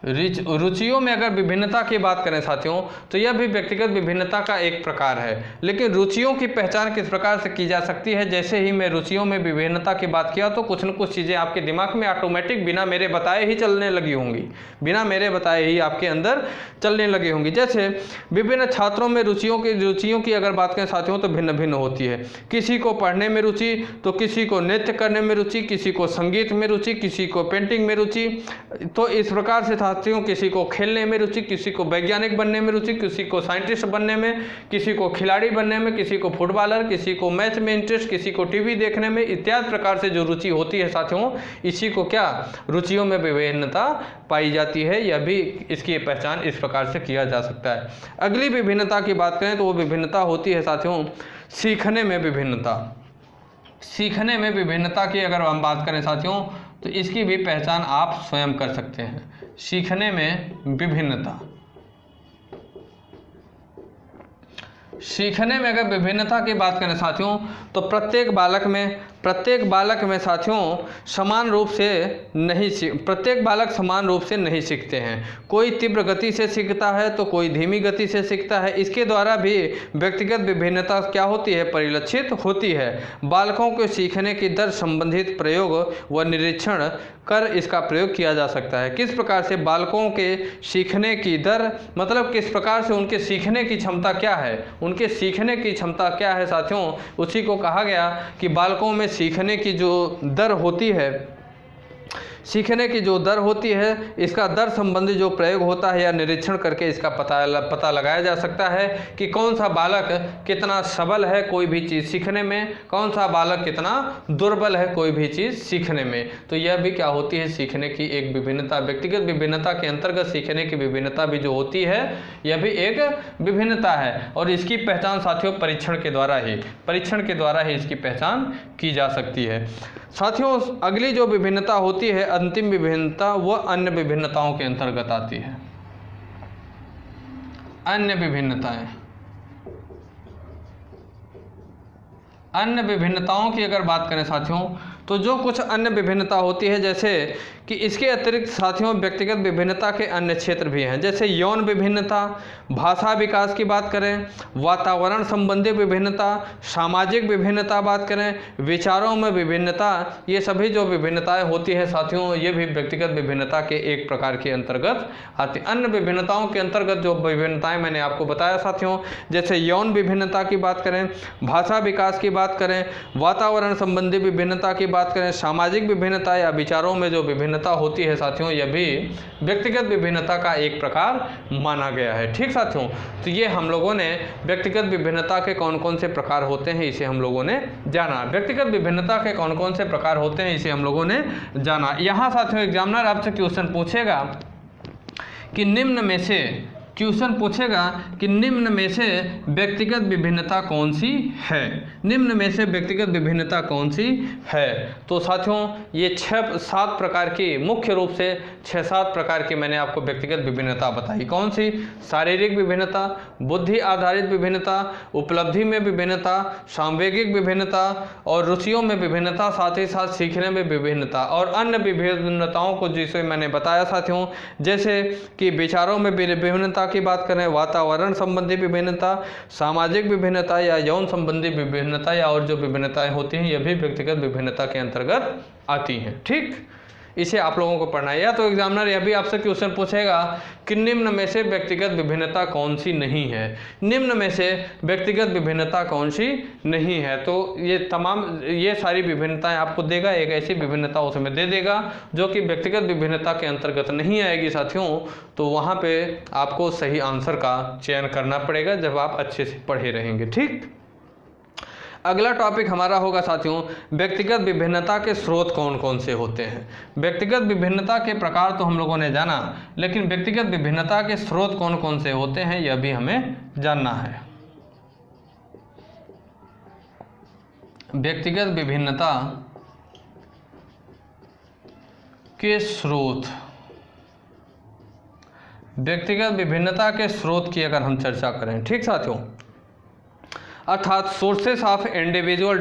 रुचियों में अगर विभिन्नता की बात करें साथियों तो यह भी व्यक्तिगत विभिन्नता का एक प्रकार है। लेकिन रुचियों की पहचान किस प्रकार से की जा सकती है, जैसे ही मैं रुचियों में विभिन्नता की बात किया तो कुछ न कुछ चीज़ें आपके दिमाग में ऑटोमेटिक बिना मेरे बताए ही चलने लगी होंगी, बिना मेरे बताए ही आपके अंदर चलने लगी होंगी। जैसे विभिन्न छात्रों में रुचियों की अगर बात करें साथियों तो भिन्न भिन्न होती है। किसी को पढ़ने में रुचि, तो किसी को नृत्य करने में रुचि, किसी को संगीत में रुचि, किसी को पेंटिंग में रुचि। तो इस प्रकार से साथियों किसी को खेलने में रुचि, किसी को वैज्ञानिक बनने में रुचि, किसी को साइंटिस्ट बनने में, किसी को खिलाड़ी बनने में, किसी को फुटबॉलर, किसी को मैच में इंटरेस्ट, किसी को टीवी देखने में, इत्यादि प्रकार से जो रुचि होती है साथियों, इसी को क्या रुचियों में विभिन्नता पाई जाती है। यह भी इसकी पहचान इस प्रकार से किया जा सकता है। अगली विभिन्नता की बात करें तो वो विभिन्नता होती है साथियों सीखने में विभिन्नता। सीखने में विभिन्नता की अगर हम बात करें साथियों तो इसकी भी पहचान आप स्वयं कर सकते हैं। सीखने में विभिन्नता, सीखने में अगर विभिन्नता की बात करें साथियों तो प्रत्येक बालक में प्रत्येक बालक में साथियों समान रूप से प्रत्येक बालक समान रूप से नहीं सीखते हैं। कोई तीव्र गति से सीखता है तो कोई धीमी गति से सीखता है। इसके द्वारा भी व्यक्तिगत विभिन्नता क्या होती है, परिलक्षित होती है। बालकों को सीखने की दर संबंधित प्रयोग व निरीक्षण कर इसका प्रयोग किया जा सकता है। किस प्रकार से बालकों के सीखने की दर, मतलब किस प्रकार से उनके सीखने की क्षमता क्या है, उनके सीखने की क्षमता क्या है साथियों, उसी को कहा गया कि बालकों में सीखने की जो दर होती है, सीखने की जो दर होती है, इसका दर संबंधी जो प्रयोग होता है या निरीक्षण करके इसका पता लगाया जा सकता है कि कौन सा बालक कितना सबल है कोई भी चीज़ सीखने में, कौन सा बालक कितना दुर्बल है कोई भी चीज़ सीखने में। तो यह भी क्या होती है, सीखने की एक विभिन्नता। व्यक्तिगत विभिन्नता के अंतर्गत सीखने की विभिन्नता भी जो होती है, यह भी एक विभिन्नता है और इसकी पहचान साथियों परीक्षण के द्वारा ही इसकी पहचान की जा सकती है। साथियों अगली जो विभिन्नता होती है, अंतिम विभिन्नता, वह अन्य विभिन्नताओं के अंतर्गत आती है। अन्य विभिन्नताओं की अगर बात करें साथियों, तो जो कुछ अन्य विभिन्नता होती है, जैसे कि इसके अतिरिक्त साथियों व्यक्तिगत विभिन्नता के अन्य क्षेत्र भी हैं, जैसे यौन विभिन्नता, भाषा विकास की बात करें, वातावरण संबंधी विभिन्नता, सामाजिक विभिन्नता बात करें, विचारों में विभिन्नता, ये सभी जो विभिन्नताएं होती हैं साथियों, ये भी व्यक्तिगत विभिन्नता के एक प्रकार के अंतर्गत आती। अन्य विभिन्नताओं के अंतर्गत जो विभिन्नताएं मैंने आपको बताया साथियों, जैसे यौन विभिन्नता की बात करें, भाषा विकास की बात करें, वातावरण संबंधी विभिन्नता की बात करें, सामाजिक विभिन्नता या विचारों में जो विभिन्नता होती है साथियों, यह भी व्यक्तिगत विभिन्नता का एक प्रकार माना गया है। ठीक साथियों, तो ये हम लोगों ने व्यक्तिगत विभिन्नता के कौन कौन से प्रकार होते हैं इसे हम लोगों ने जाना। व्यक्तिगत विभिन्नता के कौन कौन से प्रकार होते हैं इसे हम लोगों ने जाना। यहाँ साथियों एग्जामिनर आपसे क्वेश्चन पूछेगा कि निम्न में से व्यक्तिगत विभिन्नता कौन सी है, निम्न में से व्यक्तिगत विभिन्नता कौन सी है। तो साथियों ये 6-7 प्रकार की, मुख्य रूप से 6-7 प्रकार की मैंने आपको व्यक्तिगत विभिन्नता बताई। कौन सी? शारीरिक विभिन्नता, बुद्धि आधारित विभिन्नता, उपलब्धि में विभिन्नता, सांवेगिक विभिन्नता और रुचियों में विभिन्नता, साथ ही साथ सीखने में विभिन्नता और अन्य विभिन्नताओं को जिसे मैंने बताया साथियों, जैसे कि विचारों में विभिन्नता की बात करें, वातावरण संबंधी विभिन्नता, सामाजिक विभिन्नता या यौन संबंधी विभिन्नता या और जो विभिन्नताएं होती हैं, यह भी व्यक्तिगत विभिन्नता के अंतर्गत आती हैं। ठीक, इसे आप लोगों को पढ़ना है। या तो एग्जामिनर यह भी आपसे क्वेश्चन पूछेगा कि निम्न में से व्यक्तिगत विभिन्नता कौन सी नहीं है, निम्न में से व्यक्तिगत विभिन्नता कौन सी नहीं है। तो ये सारी विभिन्नताएं आपको देगा, एक ऐसी विभिन्नता उसमें दे देगा जो कि व्यक्तिगत विभिन्नता के अंतर्गत नहीं आएगी साथियों। तो वहाँ पे आपको सही आंसर का चयन करना पड़ेगा जब आप अच्छे से पढ़े रहेंगे। ठीक, अगला टॉपिक हमारा होगा साथियों व्यक्तिगत विभिन्नता के स्रोत कौन कौन से होते हैं। व्यक्तिगत विभिन्नता के प्रकार तो हम लोगों ने जाना, लेकिन व्यक्तिगत विभिन्नता के स्रोत कौन कौन से होते हैं यह भी हमें जानना है। व्यक्तिगत विभिन्नता के स्रोत, व्यक्तिगत विभिन्नता के स्रोत की अगर हम चर्चा करें, ठीक साथियों, अर्थात सोर्सेस ऑफ इंडिविजुअल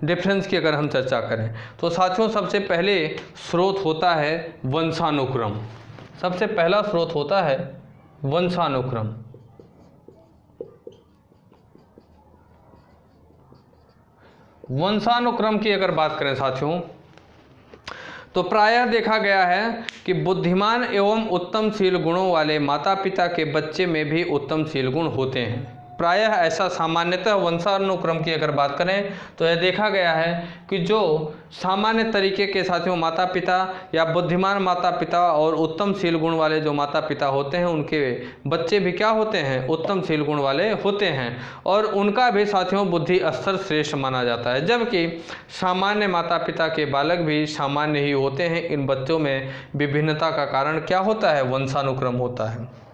डिफरेंस की अगर हम चर्चा करें तो साथियों सबसे पहले स्रोत होता है वंशानुक्रम। सबसे पहला स्रोत होता है वंशानुक्रम। वंशानुक्रम की अगर बात करें साथियों तो प्रायः देखा गया है कि बुद्धिमान एवं उत्तमशील गुणों वाले माता पिता के बच्चे में भी उत्तमशील गुण होते हैं। प्रायः ऐसा सामान्यतः वंशानुक्रम की अगर बात करें तो यह देखा गया है कि जो सामान्य तरीके के साथियों माता पिता या बुद्धिमान माता पिता और उत्तमशील गुण वाले जो माता पिता होते हैं उनके बच्चे भी क्या होते हैं, उत्तमशील गुण वाले होते हैं और उनका भी साथियों बुद्धि स्तर श्रेष्ठ माना जाता है। जबकि सामान्य माता पिता के बालक भी सामान्य ही होते हैं। इन बच्चों में विभिन्नता का कारण क्या होता है, वंशानुक्रम होता है।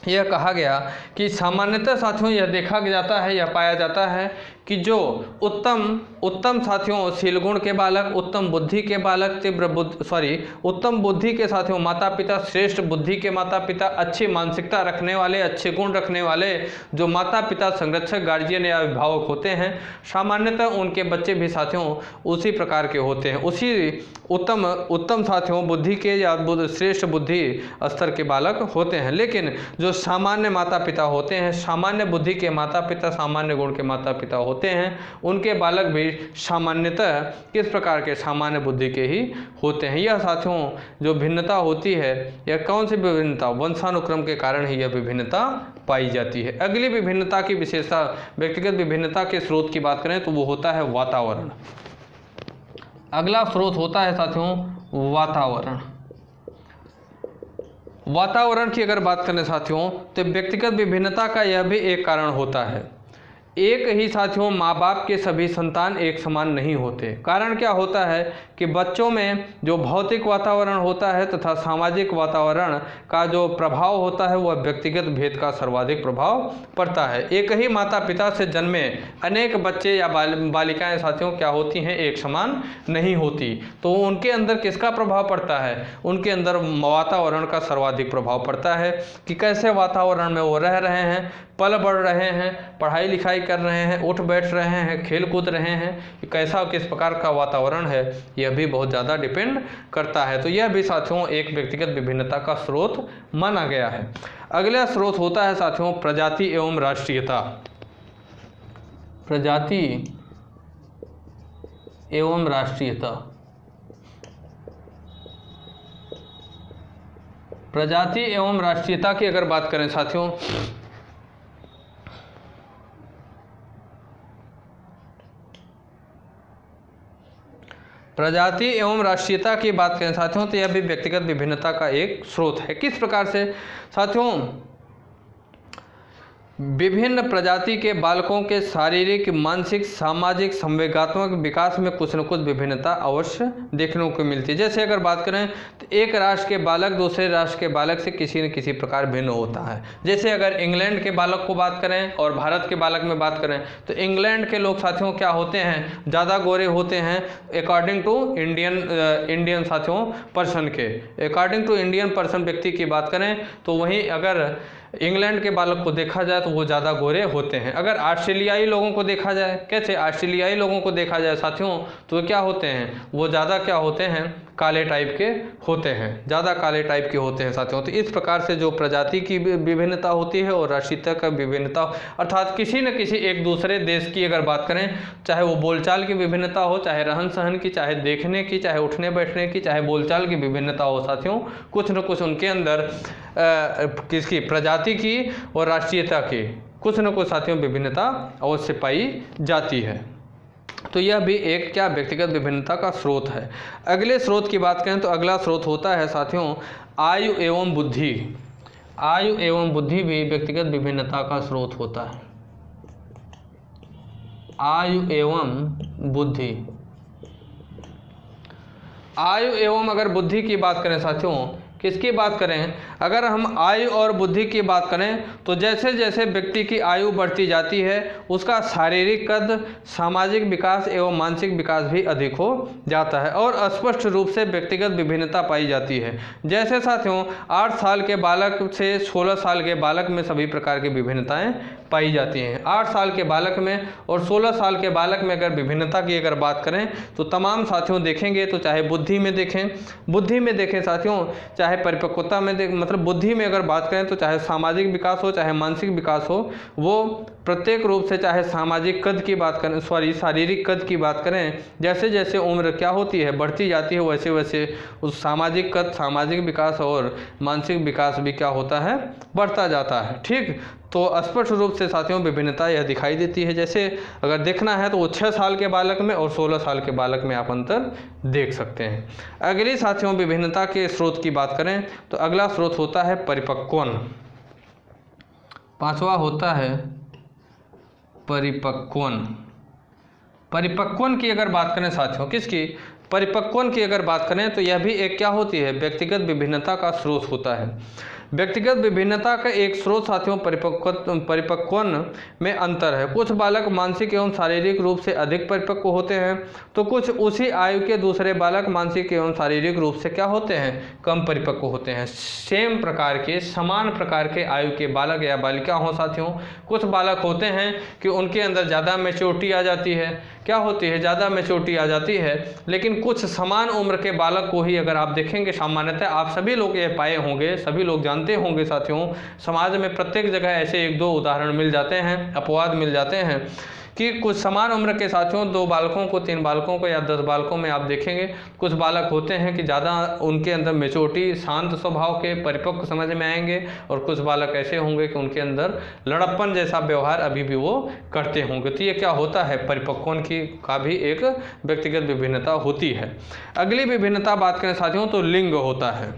यह कहा गया कि सामान्यतः साथियों यह देखा जाता है, यह पाया जाता है कि जो उत्तम साथियों शील गुण के बालक, उत्तम बुद्धि के बालक, उत्तम बुद्धि के साथियों माता पिता, श्रेष्ठ बुद्धि के माता पिता, अच्छी मानसिकता रखने वाले, अच्छे गुण रखने वाले जो माता पिता, संरक्षक, गार्जियन या अभिभावक होते हैं, सामान्यतः उनके बच्चे भी साथियों उसी प्रकार के होते हैं, उसी उत्तम साथियों बुद्धि के या श्रेष्ठ बुद्धि स्तर के बालक होते हैं। लेकिन जो सामान्य माता पिता होते हैं, सामान्य बुद्धि के माता पिता, सामान्य गुण के माता पिता होते हैं, उनके बालक भी सामान्यतः किस प्रकार के, सामान्य बुद्धि के ही होते हैं। यह साथियों जो भिन्नता होती है, यह कौन सी विभिन्नता, वंशानुक्रम के कारण ही यह विभिन्नता पाई जाती है। अगली विभिन्नता की विशेषता, व्यक्तिगत विभिन्नता के स्रोत की बात करें तो वो होता है वातावरण। अगला स्रोत होता है साथियों वातावरण। वातावरण की अगर बात करें साथियों तो व्यक्तिगत विभिन्नता का यह भी एक कारण होता है। एक ही साथियों माँ बाप के सभी संतान एक समान नहीं होते। कारण क्या होता है कि बच्चों में जो भौतिक वातावरण होता है तथा सामाजिक वातावरण का जो प्रभाव होता है वह व्यक्तिगत भेद का सर्वाधिक प्रभाव पड़ता है। एक ही माता पिता से जन्मे अनेक बच्चे या बालिकाएं साथियों क्या होती हैं, एक समान नहीं होती। तो उनके अंदर किसका प्रभाव पड़ता है, उनके अंदर वातावरण का सर्वाधिक प्रभाव पड़ता है कि कैसे वातावरण में वो रह रहे हैं, पल बढ़ रहे हैं, पढ़ाई लिखाई कर रहे हैं, उठ बैठ रहे हैं, खेल कूद रहे हैं, कैसा किस प्रकार का वातावरण है, यह भी बहुत ज़्यादा डिपेंड करता है। तो यह भी साथियों एक व्यक्तिगत विभिन्नता का स्रोत माना गया है। अगला स्रोत होता है साथियों प्रजाति एवं राष्ट्रीयता। प्रजाति एवं राष्ट्रीयता। प्रजाति एवं राष्ट्रीयता की अगर बात करें साथियों प्रजाति एवं राष्ट्रीयता की बात करें साथियों तो यह भी व्यक्तिगत विभिन्नता का एक स्रोत है। किस प्रकार से साथियों, विभिन्न प्रजाति के बालकों के शारीरिक, मानसिक, सामाजिक, संवेगात्मक विकास में कुछ न कुछ विभिन्नता अवश्य देखने को मिलती है। जैसे अगर बात करें तो एक राष्ट्र के बालक दूसरे राष्ट्र के बालक से किसी न किसी प्रकार भिन्न होता है। जैसे अगर इंग्लैंड के बालक को बात करें और भारत के बालक में बात करें तो इंग्लैंड के लोग साथियों क्या होते हैं, ज़्यादा गोरे होते हैं अकॉर्डिंग टू इंडियन साथियों पर्सन के, अकॉर्डिंग टू इंडियन पर्सन व्यक्ति की बात करें तो वहीं अगर इंग्लैंड के बालक को देखा जाए तो वो ज़्यादा गोरे होते हैं। अगर ऑस्ट्रेलियाई लोगों को देखा जाए, कैसे ऑस्ट्रेलियाई लोगों को देखा जाए साथियों तो क्या होते हैं, वो ज़्यादा क्या होते हैं, काले टाइप के होते हैं, ज़्यादा काले टाइप के होते हैं साथियों। तो इस प्रकार से जो प्रजाति की विभिन्नता होती है और राष्ट्रीयता का विभिन्नता, अर्थात किसी न किसी एक दूसरे देश की अगर बात करें, चाहे वो बोलचाल की विभिन्नता हो, चाहे रहन सहन की, चाहे देखने की, चाहे उठने बैठने की, चाहे बोलचाल की विभिन्नता हो साथियों, कुछ न कुछ उनके अंदर किसकी, प्रजाति की और राष्ट्रीयता की कुछ न कुछ साथियों विभिन्नता अवश्य पाई जाती है। तो यह भी एक क्या व्यक्तिगत विभिन्नता का स्रोत है। अगले स्रोत की बात करें तो अगला स्रोत होता है साथियों आयु एवं बुद्धि। आयु एवं बुद्धि भी व्यक्तिगत विभिन्नता का स्रोत होता है। आयु एवं बुद्धि। आयु एवं अगर बुद्धि की बात करें साथियों, किसकी बात करें, अगर हम आयु और बुद्धि की बात करें तो जैसे जैसे व्यक्ति की आयु बढ़ती जाती है उसका शारीरिक कद, सामाजिक विकास एवं मानसिक विकास भी अधिक हो जाता है और स्पष्ट रूप से व्यक्तिगत विभिन्नता पाई जाती है। जैसे साथियों 8 साल के बालक से 16 साल के बालक में सभी प्रकार की विभिन्नताएं पाई जाती हैं। 8 साल के बालक में और 16 साल के बालक में अगर विभिन्नता की अगर बात करें तो तमाम साथियों देखेंगे तो चाहे बुद्धि में देखें साथियों, चाहे परिपक्वता में मतलब बुद्धि में अगर बात करें तो चाहे सामाजिक विकास हो चाहे मानसिक विकास हो, वो प्रत्येक रूप से, चाहे सामाजिक कद की बात करें शारीरिक कद की बात करें, जैसे जैसे उम्र क्या होती है बढ़ती जाती है वैसे वैसे उस सामाजिक कद, सामाजिक विकास और मानसिक विकास भी क्या होता है, बढ़ता जाता है। ठीक, तो स्पष्ट रूप से साथियों विभिन्नता यह दिखाई देती है। जैसे अगर देखना है तो वो 6 साल के बालक में और 16 साल के बालक में आप अंतर देख सकते हैं। अगली साथियों विभिन्नता के स्रोत की बात करें तो अगला स्रोत होता है परिपक्वन। 5वां होता है परिपक्वन। परिपक्वन की अगर बात करें साथियों, किसकी, परिपक्वन की अगर बात करें तो यह भी एक क्या होती है, व्यक्तिगत विभिन्नता का स्रोत होता है। व्यक्तिगत विभिन्नता का एक स्रोत साथियों परिपक्वन में अंतर है। कुछ बालक मानसिक एवं शारीरिक रूप से अधिक परिपक्व होते हैं, तो कुछ उसी आयु के दूसरे बालक मानसिक एवं शारीरिक रूप से क्या होते हैं, कम परिपक्व होते हैं। सेम प्रकार के समान प्रकार के आयु के बालक या बालिका हों साथियों, कुछ बालक होते हैं कि उनके अंदर ज़्यादा मैच्योरिटी आ जाती है, क्या होती है, ज़्यादा मैच्योरिटी आ जाती है। लेकिन कुछ समान उम्र के बालक को ही अगर आप देखेंगे, सामान्यतः आप सभी लोग ये पाए होंगे, सभी लोग जानते होंगे साथियों, समाज में प्रत्येक जगह ऐसे एक दो उदाहरण मिल जाते हैं, अपवाद मिल जाते हैं कि कुछ समान उम्र के साथियों 2 बालकों को, 3 बालकों को या 10 बालकों में आप देखेंगे कुछ बालक होते हैं कि ज़्यादा उनके अंदर मैच्योरिटी, शांत स्वभाव के, परिपक्व समझ में आएंगे, और कुछ बालक ऐसे होंगे कि उनके अंदर लड़प्पन जैसा व्यवहार अभी भी वो करते होंगे। तो ये क्या होता है, परिपक्वन की का भी एक व्यक्तिगत विभिन्नता होती है। अगली विभिन्नता बात करें साथियों तो लिंग होता है।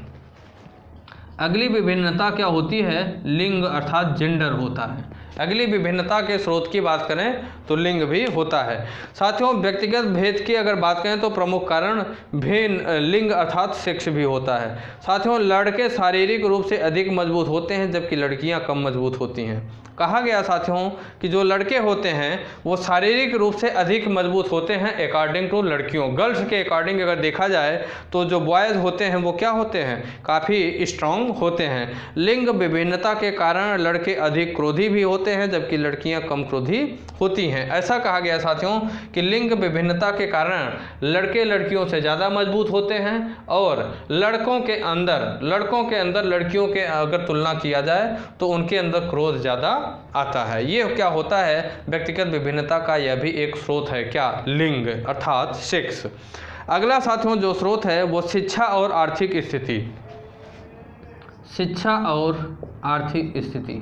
अगली विभिन्नता क्या होती है, लिंग अर्थात जेंडर होता है। अगली विभिन्नता के स्रोत की बात करें तो लिंग भी होता है साथियों। व्यक्तिगत भेद की अगर बात करें तो प्रमुख कारण भिन्न लिंग अर्थात सेक्स भी होता है साथियों। लड़के शारीरिक रूप से अधिक मजबूत होते हैं जबकि लड़कियां कम मजबूत होती हैं। कहा गया साथियों कि जो लड़के होते हैं वो शारीरिक रूप से अधिक मजबूत होते हैं अकॉर्डिंग टू लड़कियों। गर्ल्स के अकॉर्डिंग अगर देखा जाए तो जो बॉयज़ होते हैं वो क्या होते हैं, काफ़ी स्ट्रांग होते हैं। लिंग विभिन्नता के कारण लड़के अधिक क्रोधी भी होते हैं जबकि लड़कियां कम क्रोधी होती हैं। ऐसा कहा गया साथियों कि लिंग विभिन्नता के कारण लड़के लड़कियों से ज़्यादा मजबूत होते हैं, और लड़कों के अंदर लड़कियों के अगर तुलना किया जाए तो उनके अंदर क्रोध ज़्यादा आता है। ये क्या होता है, व्यक्तिगत विभिन्नता का यह भी एक स्रोत है, क्या, लिंग अर्थात सेक्स। अगला साथियों जो स्रोत है वो शिक्षा और आर्थिक स्थिति। शिक्षा और आर्थिक स्थिति,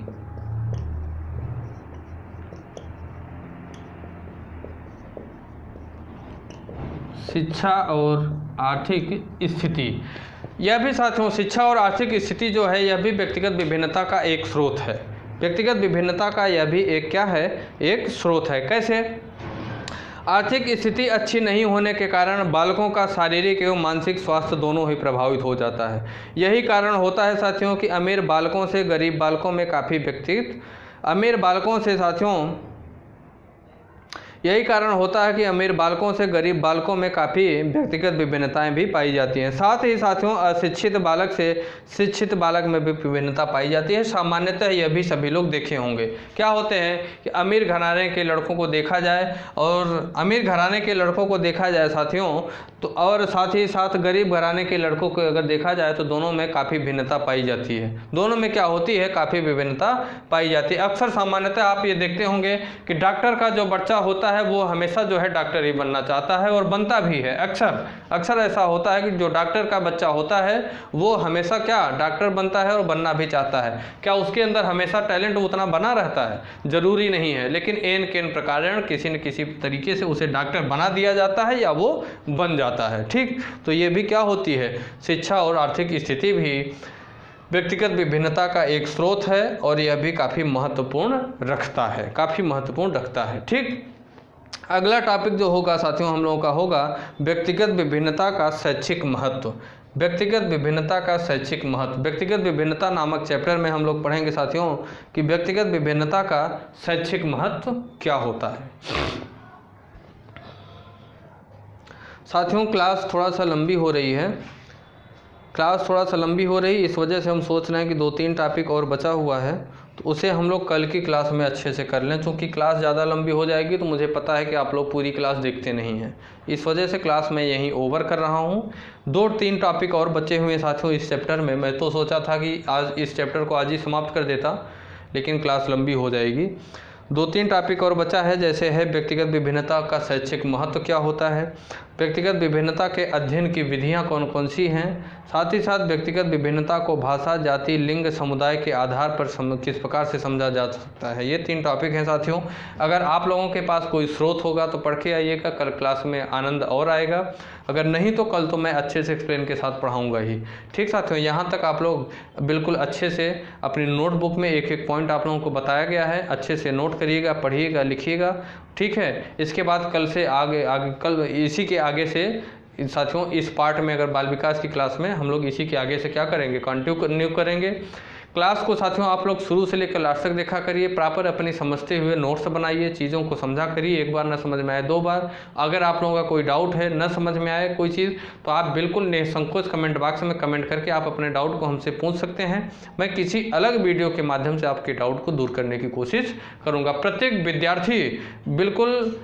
शिक्षा और आर्थिक स्थिति, यह भी साथियों शिक्षा और आर्थिक स्थिति जो है यह भी व्यक्तिगत विभिन्नता का एक स्रोत है। व्यक्तिगत विभिन्नता का यह भी एक क्या है, एक स्रोत है। कैसे, आर्थिक स्थिति अच्छी नहीं होने के कारण बालकों का शारीरिक एवं मानसिक स्वास्थ्य दोनों ही प्रभावित हो जाता है। यही कारण होता है साथियों कि अमीर बालकों से गरीब बालकों में काफ़ी यही कारण होता है कि अमीर बालकों से गरीब बालकों में काफ़ी व्यक्तिगत विभिन्नताएं भी पाई जाती हैं। साथ ही साथियों अशिक्षित बालक से शिक्षित बालक में भी विभिन्नता पाई जाती है। सामान्यतः यह भी सभी लोग देखे होंगे। क्या होते हैं कि अमीर घराने के लड़कों को देखा जाए और अमीर घराने के लड़कों को देखा जाए साथियों तो, और साथ ही साथ गरीब घराने के लड़कों को अगर देखा जाए तो दोनों में काफ़ी भिन्नता पाई जाती है। दोनों में क्या होती है, काफ़ी विभिन्नता पाई जाती है। अक्सर सामान्यतः आप ये देखते होंगे कि डॉक्टर का जो बच्चा होता है वो हमेशा जो है डॉक्टर ही बनना चाहता है और बनता भी है। अक्सर ऐसा होता है कि जो डॉक्टर का बच्चा होता है वो हमेशा क्या, डॉक्टर बनता है और बनना भी चाहता है। क्या उसके अंदर हमेशा टैलेंट उतना बना रहता है, जरूरी नहीं है, लेकिन एन केन प्रकार किसी न किसी तरीके से उसे डॉक्टर बना दिया जाता है या वो बन जाता है। ठीक, तो ये भी क्या होती है, शिक्षा और आर्थिक स्थिति भी व्यक्तिगत विभिन्नता का एक स्रोत है और यह भी काफ़ी महत्वपूर्ण रखता है। ठीक, अगला टॉपिक जो होगा साथियों हम लोगों का होगा व्यक्तिगत विभिन्नता का शैक्षिक महत्व। व्यक्तिगत विभिन्नता का शैक्षिक महत्व, व्यक्तिगत विभिन्नता नामक चैप्टर में हम लोग पढ़ेंगे साथियों कि व्यक्तिगत विभिन्नता का शैक्षिक महत्व क्या होता है। साथियों क्लास थोड़ा सा लंबी हो रही है, इस वजह से हम सोच रहे हैं कि 2-3 टॉपिक और बचा हुआ है तो उसे हम लोग कल की क्लास में अच्छे से कर लें। चूँकि क्लास ज़्यादा लंबी हो जाएगी तो मुझे पता है कि आप लोग पूरी क्लास देखते नहीं हैं, इस वजह से क्लास मैं यहीं ओवर कर रहा हूँ। 2-3 टॉपिक और बचे हुए साथियों इस चैप्टर में। मैं तो सोचा था कि आज इस चैप्टर को आज ही समाप्त कर देता, लेकिन क्लास लंबी हो जाएगी। 2-3 टॉपिक और बचा है, जैसे है व्यक्तिगत विभिन्नता का शैक्षिक महत्व क्या होता है, व्यक्तिगत विभिन्नता के अध्ययन की विधियां कौन कौन सी हैं, साथ ही साथ व्यक्तिगत विभिन्नता को भाषा, जाति, लिंग, समुदाय के आधार पर किस प्रकार से समझा जा सकता है। ये 3 टॉपिक हैं साथियों। अगर आप लोगों के पास कोई स्रोत होगा तो पढ़ के आइएगा, कल क्लास में आनंद और आएगा। अगर नहीं तो कल तो मैं अच्छे से एक्सप्लेन के साथ पढ़ाऊँगा ही। ठीक साथियों, यहाँ तक आप लोग बिल्कुल अच्छे से अपनी नोटबुक में एक एक पॉइंट आप लोगों को बताया गया है, अच्छे से नोट करिएगा, पढ़िएगा, लिखिएगा। ठीक है, इसके बाद कल से आगे कल इसी के आगे से साथियों इस पार्ट में अगर बाल विकास की क्लास में हम लोग इसी के आगे से क्या करेंगे, कंटिन्यू करेंगे। क्लास को साथियों आप लोग शुरू से लेकर लास्ट तक देखा करिए, प्रॉपर अपनी समझते हुए नोट्स बनाइए, चीज़ों को समझा करिए, एक बार ना समझ में आए 2 बार। अगर आप लोगों का कोई डाउट है, न समझ में आए कोई चीज़, तो आप बिल्कुल निसंकोच कमेंट बॉक्स में कमेंट करके आप अपने डाउट को हमसे पूछ सकते हैं। मैं किसी अलग वीडियो के माध्यम से आपके डाउट को दूर करने की कोशिश करूँगा। प्रत्येक विद्यार्थी बिल्कुल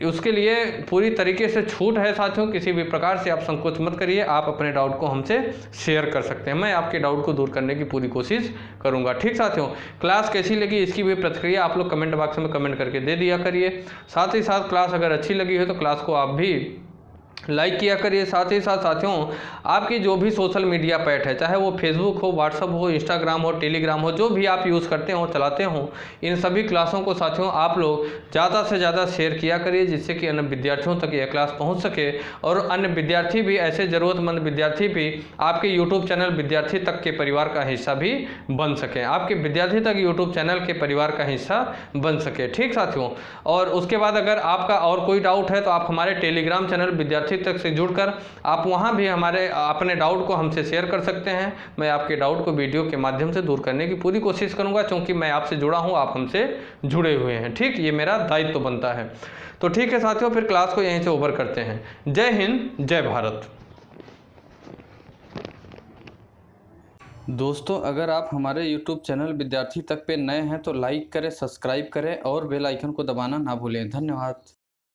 उसके लिए पूरी तरीके से छूट है साथियों, किसी भी प्रकार से आप संकोच मत करिए, आप अपने डाउट को हमसे शेयर कर सकते हैं, मैं आपके डाउट को दूर करने की पूरी कोशिश करूंगा। ठीक साथियों, क्लास कैसी लगी इसकी भी प्रतिक्रिया आप लोग कमेंट बॉक्स में कमेंट करके दे दिया करिए। साथ ही साथ क्लास अगर अच्छी लगी है तो क्लास को आप भी लाइक किया करिए। साथ ही साथ साथियों, आपकी जो भी सोशल मीडिया पैट है, चाहे वो फेसबुक हो, व्हाट्सअप हो, इंस्टाग्राम हो, टेलीग्राम हो, जो भी आप यूज़ करते हो, चलाते हो, इन सभी क्लासों को साथियों आप लोग ज़्यादा से ज़्यादा शेयर किया करिए, जिससे कि अन्य विद्यार्थियों तक यह क्लास पहुँच सके और अन्य विद्यार्थी भी, ऐसे ज़रूरतमंद विद्यार्थी भी आपके यूट्यूब चैनल विद्यार्थी तक के परिवार का हिस्सा भी बन सकें, आपके विद्यार्थी तक यूट्यूब चैनल के परिवार का हिस्सा बन सके। ठीक साथियों, और उसके बाद अगर आपका और कोई डाउट है तो आप हमारे टेलीग्राम चैनल विद्यार्थी तक से जुड़कर आप वहां भी हमारे अपने डाउट को हमसे शेयर कर सकते हैं। मैं आपके डाउट को वीडियो के माध्यम से दूर करने की पूरी कोशिश करूंगा, क्योंकि मैं आपसे जुड़ा हूं, आप हमसे जुड़े हुए हैं। ठीक, ये मेरा दायित्व बनता है। तो ठीक है साथियों, फिर क्लास को यहीं से ओवर करते हैं। जय हिंद, जय भारत। दोस्तों, अगर आप हमारे YouTube चैनल विद्यार्थी तक पे नए हैं तो लाइक करें, सब्सक्राइब करें और बेल आइकन को दबाना ना भूलें। धन्यवाद।